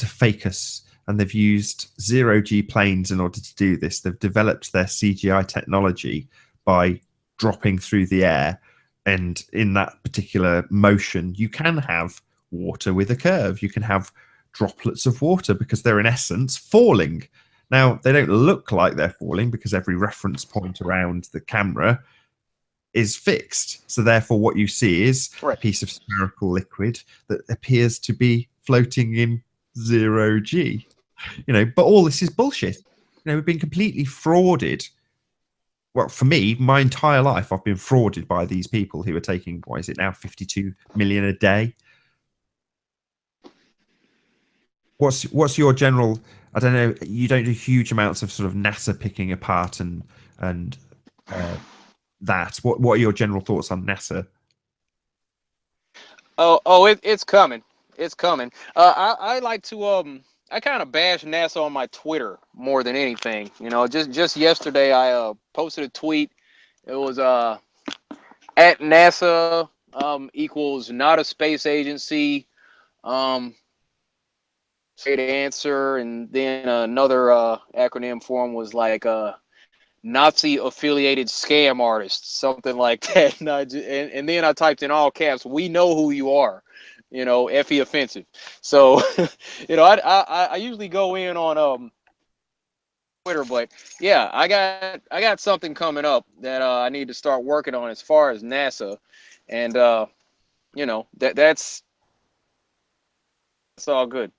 fake us, and they've used zero-G planes in order to do this. They've developed their CGI technology by dropping through the air, and in that particular motion, you can have water with a curve. You can have droplets of water because they're in essence falling. Now, they don't look like they're falling because every reference point around the camera is fixed. So therefore, what you see is a piece of spherical liquid that appears to be floating in zero-G. But all this is bullshit. We've been completely frauded. Well, for me, my entire life, I've been frauded by these people who are taking, what is it now, 52 million a day? What's your general? I don't know. You don't do huge amounts of sort of NASA picking apart and that. What are your general thoughts on NASA? It's coming. It's coming. I like to I kind of bash NASA on my Twitter more than anything. Just yesterday I posted a tweet. It was at NASA equals not a space agency. Straight answer, and then another acronym for him was like Nazi affiliated scam artist, something like that. And then I typed in all caps, "We know who you are," FE offensive. So, I usually go in on Twitter, but yeah, I got something coming up that I need to start working on as far as NASA, and that's all good.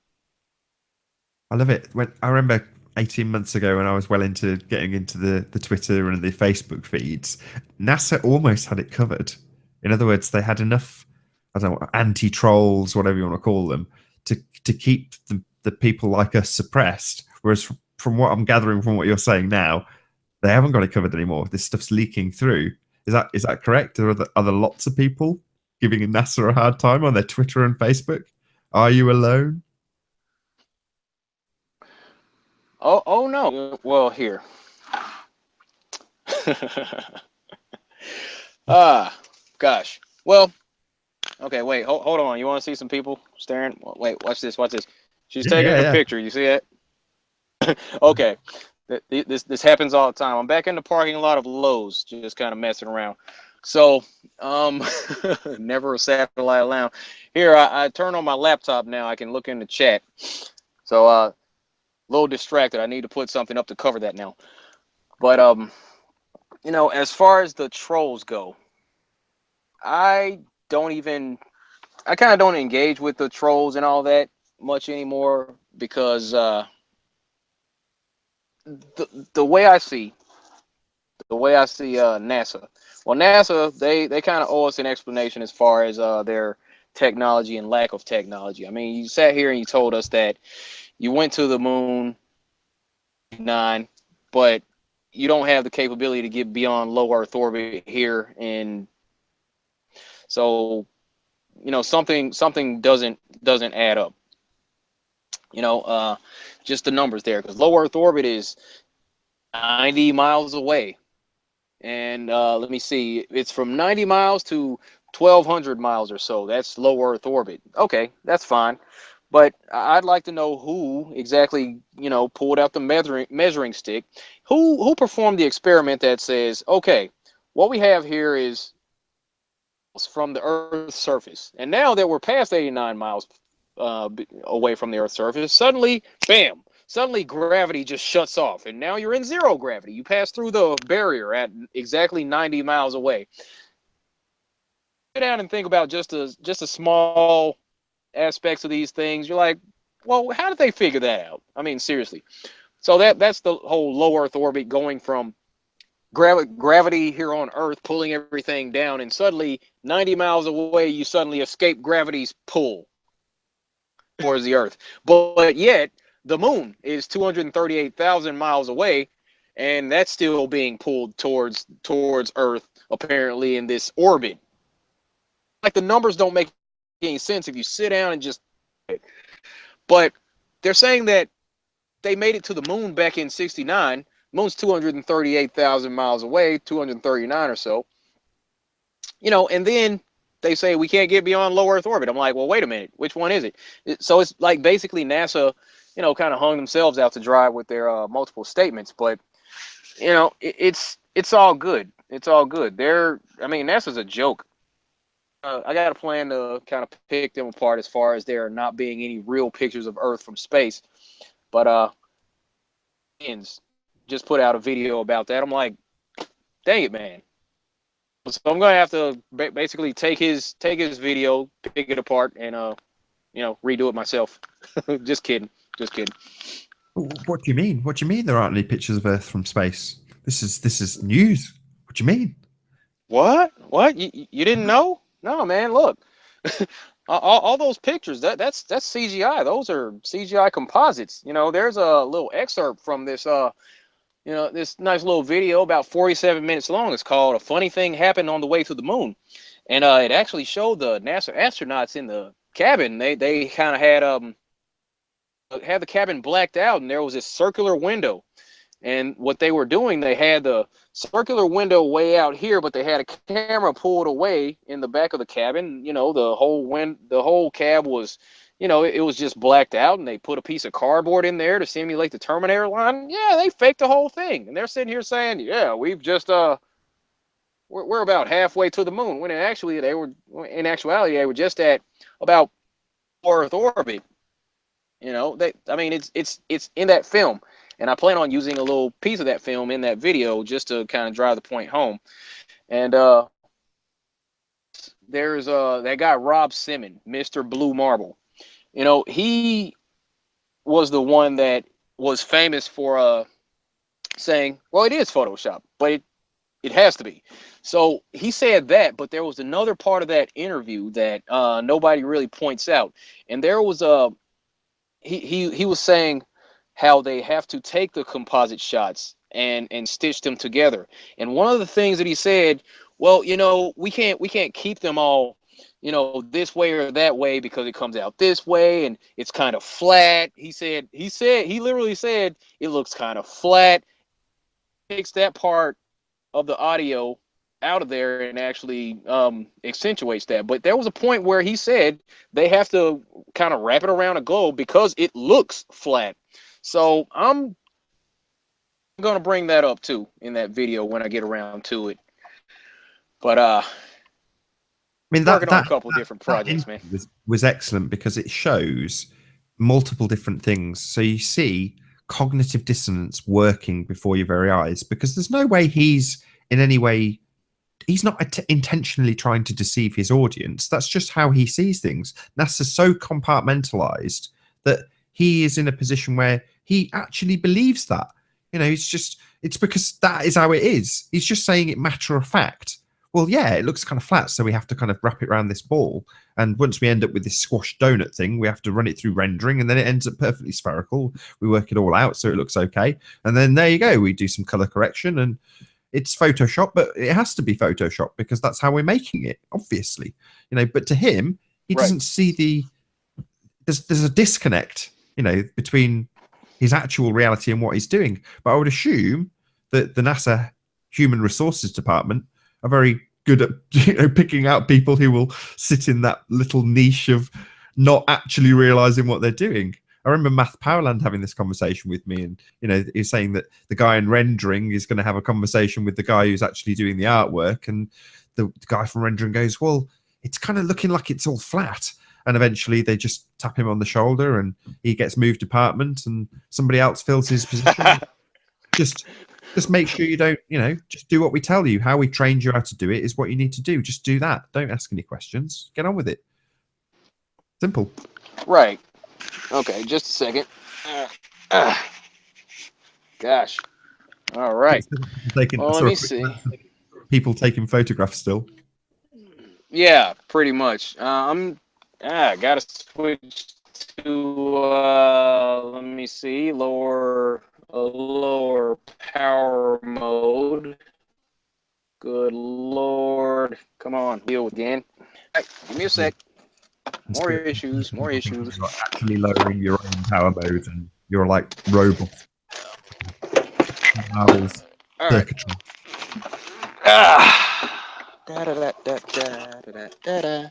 I love it. When I remember 18 months ago when I was well into getting into the Twitter and the Facebook feeds, NASA almost had it covered. In other words, they had enough, I don't know, anti-trolls, whatever you want to call them, to keep the people like us suppressed. Whereas from what I'm gathering from what you're saying now, they haven't got it covered anymore. This stuff's leaking through. Is that correct? Or are there lots of people giving NASA a hard time on their Twitter and Facebook? Are you alone? Oh no. Well, here. Gosh. Well, okay, wait, hold on. You want to see some people staring? Wait, watch this. She's taking a picture. You see that? Okay. This happens all the time. I'm back in the parking lot of Lowe's, just kind of messing around. So, never a satellite lounge. Here, I turn on my laptop now. I can look in the chat. So, a little distracted. I need to put something up to cover that now. But as far as the trolls go, I kind of don't engage with the trolls and all that much anymore because the way I see NASA. Well, NASA, they kind of owe us an explanation as far as their technology and lack of technology. I mean, you sat here and you told us that you went to the moon 9, but you don't have the capability to get beyond low Earth orbit here, and so something doesn't add up. Just the numbers there, because low Earth orbit is 90 miles away, and let me see, it's from 90 miles to 1,200 miles or so. That's low Earth orbit. Okay, that's fine. But I'd like to know who exactly, pulled out the measuring stick. Who performed the experiment that says, okay, what we have here is from the Earth's surface. And now that we're past 89 miles away from the Earth's surface, suddenly, bam, gravity just shuts off. And now you're in zero gravity. You pass through the barrier at exactly 90 miles away. Sit down and think about just a small aspects of these things, you're like, well, how did they figure that out? I mean, seriously. So that's the whole low Earth orbit, going from gravity here on Earth pulling everything down, and suddenly 90 miles away, you suddenly escape gravity's pull towards the Earth. But yet the moon is 238,000 miles away, and that's still being pulled towards Earth, apparently, in this orbit. Like, the numbers don't make any sense if you sit down and just. But they're saying that they made it to the moon back in '69. Moon's 238,000 miles away, 239 or so. And then they say we can't get beyond low Earth orbit. I'm like, well, wait a minute, which one is it? So it's like basically NASA, kind of hung themselves out to dry with their multiple statements. But it's all good. It's all good. NASA's a joke. I got a plan to kind of pick them apart as far as there not being any real pictures of Earth from space. But just put out a video about that. I'm like, dang it, man. So I'm gonna have to basically take his video, pick it apart, and redo it myself. Just kidding. What do you mean? What do you mean there aren't any pictures of Earth from space? This is news. What do you mean? What? You didn't know? No, man. Look, all those pictures. That's CGI. Those are CGI composites. There's a little excerpt from this. This nice little video, about 47 minutes long. It's called "A Funny Thing Happened on the Way to the Moon," and it actually showed the NASA astronauts in the cabin. They kind of had the cabin blacked out, and there was this circular window. And what they were doing, they had the circular window way out here, but they had a camera pulled away in the back of the cabin. The whole cab was, it was just blacked out, and they put a piece of cardboard in there to simulate the Terminator line. Yeah, they faked the whole thing, and they're sitting here saying, "Yeah, we've just we're about halfway to the moon." When actuality they were just at about Earth orbit. It's in that film. And I plan on using a little piece of that film in that video just to kind of drive the point home. And there's that guy, Rob Simmons, Mr. Blue Marble. He was the one that was famous for saying, well, it is Photoshop, but it has to be. So he said that, but there was another part of that interview that nobody really points out. And there was he was saying how they have to take the composite shots and stitch them together. And one of the things that he said, well, we can't keep them all, this way or that way, because it comes out this way and it's kind of flat. He literally said it looks kind of flat. Takes that part of the audio out of there and actually accentuates that. But there was a point where he said they have to kind of wrap it around a globe because it looks flat. So I'm going to bring that up too in that video when I get around to it. But working on a couple different projects, man. Was excellent because it shows multiple different things. So you see cognitive dissonance working before your very eyes, because there's no way he's in any way, he's not intentionally trying to deceive his audience. That's just how he sees things. NASA's so compartmentalized that he is in a position where he actually believes that. It's because that is how it is. He's just saying it matter of fact. Well, yeah, it looks kind of flat, so we have to kind of wrap it around this ball. And once we end up with this squashed donut thing, we have to run it through rendering, and then it ends up perfectly spherical. We work it all out so it looks okay. And then there you go. We do some color correction, and it's Photoshop, but it has to be Photoshop because that's how we're making it, obviously. But to him, he doesn't see there's a disconnect, between his actual reality and what he's doing. But I would assume that the NASA Human Resources Department are very good at picking out people who will sit in that little niche of not actually realizing what they're doing. I remember Matt Powerland having this conversation with me, and he's saying that the guy in rendering is going to have a conversation with the guy who's actually doing the artwork, and the guy from rendering goes, well, it's kind of looking like it's all flat. And eventually they just tap him on the shoulder and he gets moved department and somebody else fills his position. Just make sure you don't, just do what we tell you. How we trained you how to do it is what you need to do. Just do that. Don't ask any questions. Get on with it. Simple. Right. Okay, just a second. Uh, gosh. All right. Taking, I Well, let saw a me quick see. glance of people taking photographs still. Yeah, pretty much. Gotta switch to let me see, lower power mode. Good Lord. Come on, deal again. Right, give me a sec. More issues, more issues. You're actually lowering your own power mode, and you're like robots, marbles, All right. circuitry. Da, da, da, da, da, da, da, da.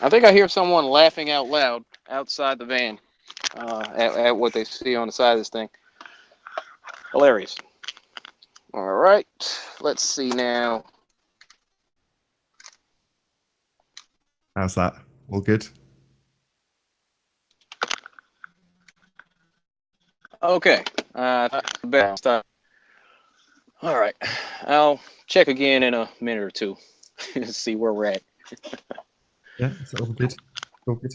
I think I hear someone laughing out loud outside the van at what they see on the side of this thing. Hilarious. All right. Let's see now. How's that? All good? Okay. Better stop. All right. I'll check again in a minute or two to see where we're at. Yeah, it's all good. All good.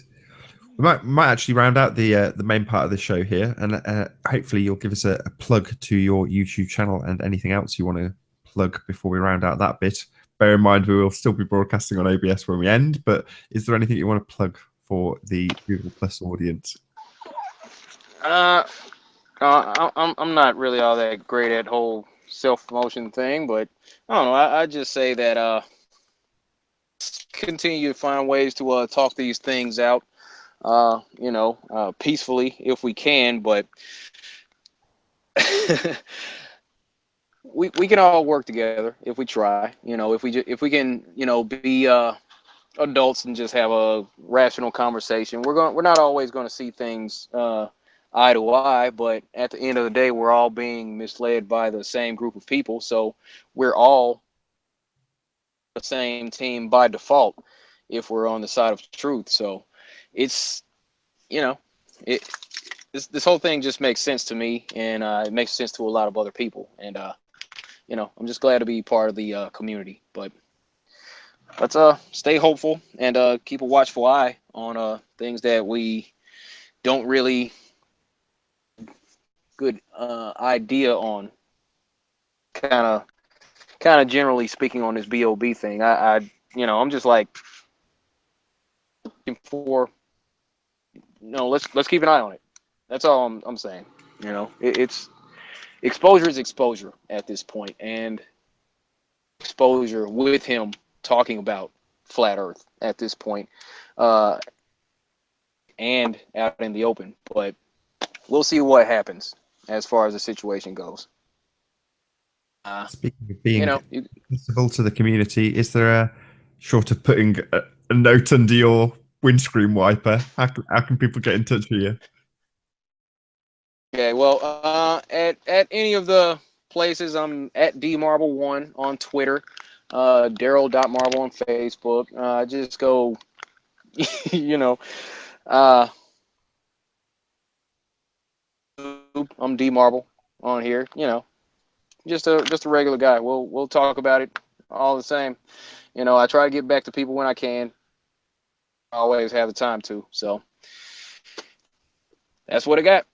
We might actually round out the main part of the show here, and hopefully you'll give us a plug to your YouTube channel and anything else you want to plug before we round out that bit. Bear in mind we will still be broadcasting on OBS when we end, but is there anything you want to plug for the Google Plus audience? I'm not really all that great at whole self promotion thing, but I don't know. I just say that continue to find ways to talk these things out. Peacefully if we can, but we can all work together if we try. If we can, be adults and just have a rational conversation. We're not always going to see things eye to eye, but at the end of the day, we're all being misled by the same group of people. So we're all the same team by default if we're on the side of truth. So it's you know it this whole thing just makes sense to me, and it makes sense to a lot of other people. And I'm just glad to be part of the community. But let's stay hopeful and keep a watchful eye on things that we don't really good idea on. Kind of generally speaking on this BOB thing. I'm just like looking for let's keep an eye on it. That's all I'm saying. It's exposure is exposure at this point, and exposure with him talking about flat Earth at this point, and out in the open. But we'll see what happens as far as the situation goes. Speaking of being You, accessible to the community, is there a short of putting a note under your windscreen wiper? How can people get in touch with you? okay, well, at any of the places, I'm at dmarble1 on Twitter, Daryl.marble on Facebook. Just go, uh, I'm dmarble on here. Just a regular guy. We'll talk about it all the same. I try to get back to people when I can. I always have the time to. So that's what I got.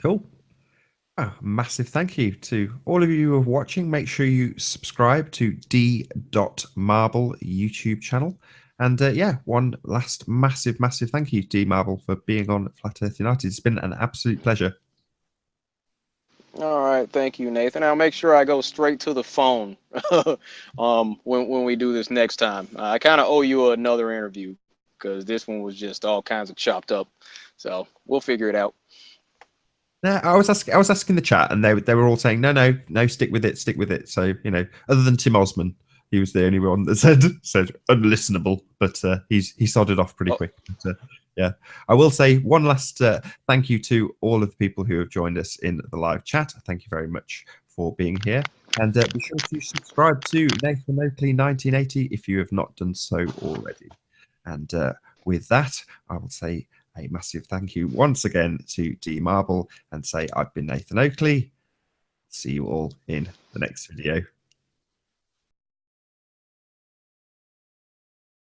Cool. Oh, massive thank you to all of you who are watching. Make sure you subscribe to D.Marble YouTube channel. And one last massive thank you, D Marble, for being on Flat Earth United. It's been an absolute pleasure. All right, thank you, Nathan. I'll make sure I go straight to the phone when we do this next time. I kind of owe you another interview because this one was just all kinds of chopped up. So we'll figure it out. Yeah, I was asking the chat, and they were all saying no, stick with it. So other than Tim Osman, he was the only one that said unlistenable, but he sodded off pretty quick. But, yeah, I will say one last thank you to all of the people who have joined us in the live chat. Thank you very much for being here, and be sure to subscribe to Nathan Oakley 1980 if you have not done so already. And with that, I will say a massive thank you once again to D Marble and say I've been Nathan Oakley. See you all in the next video.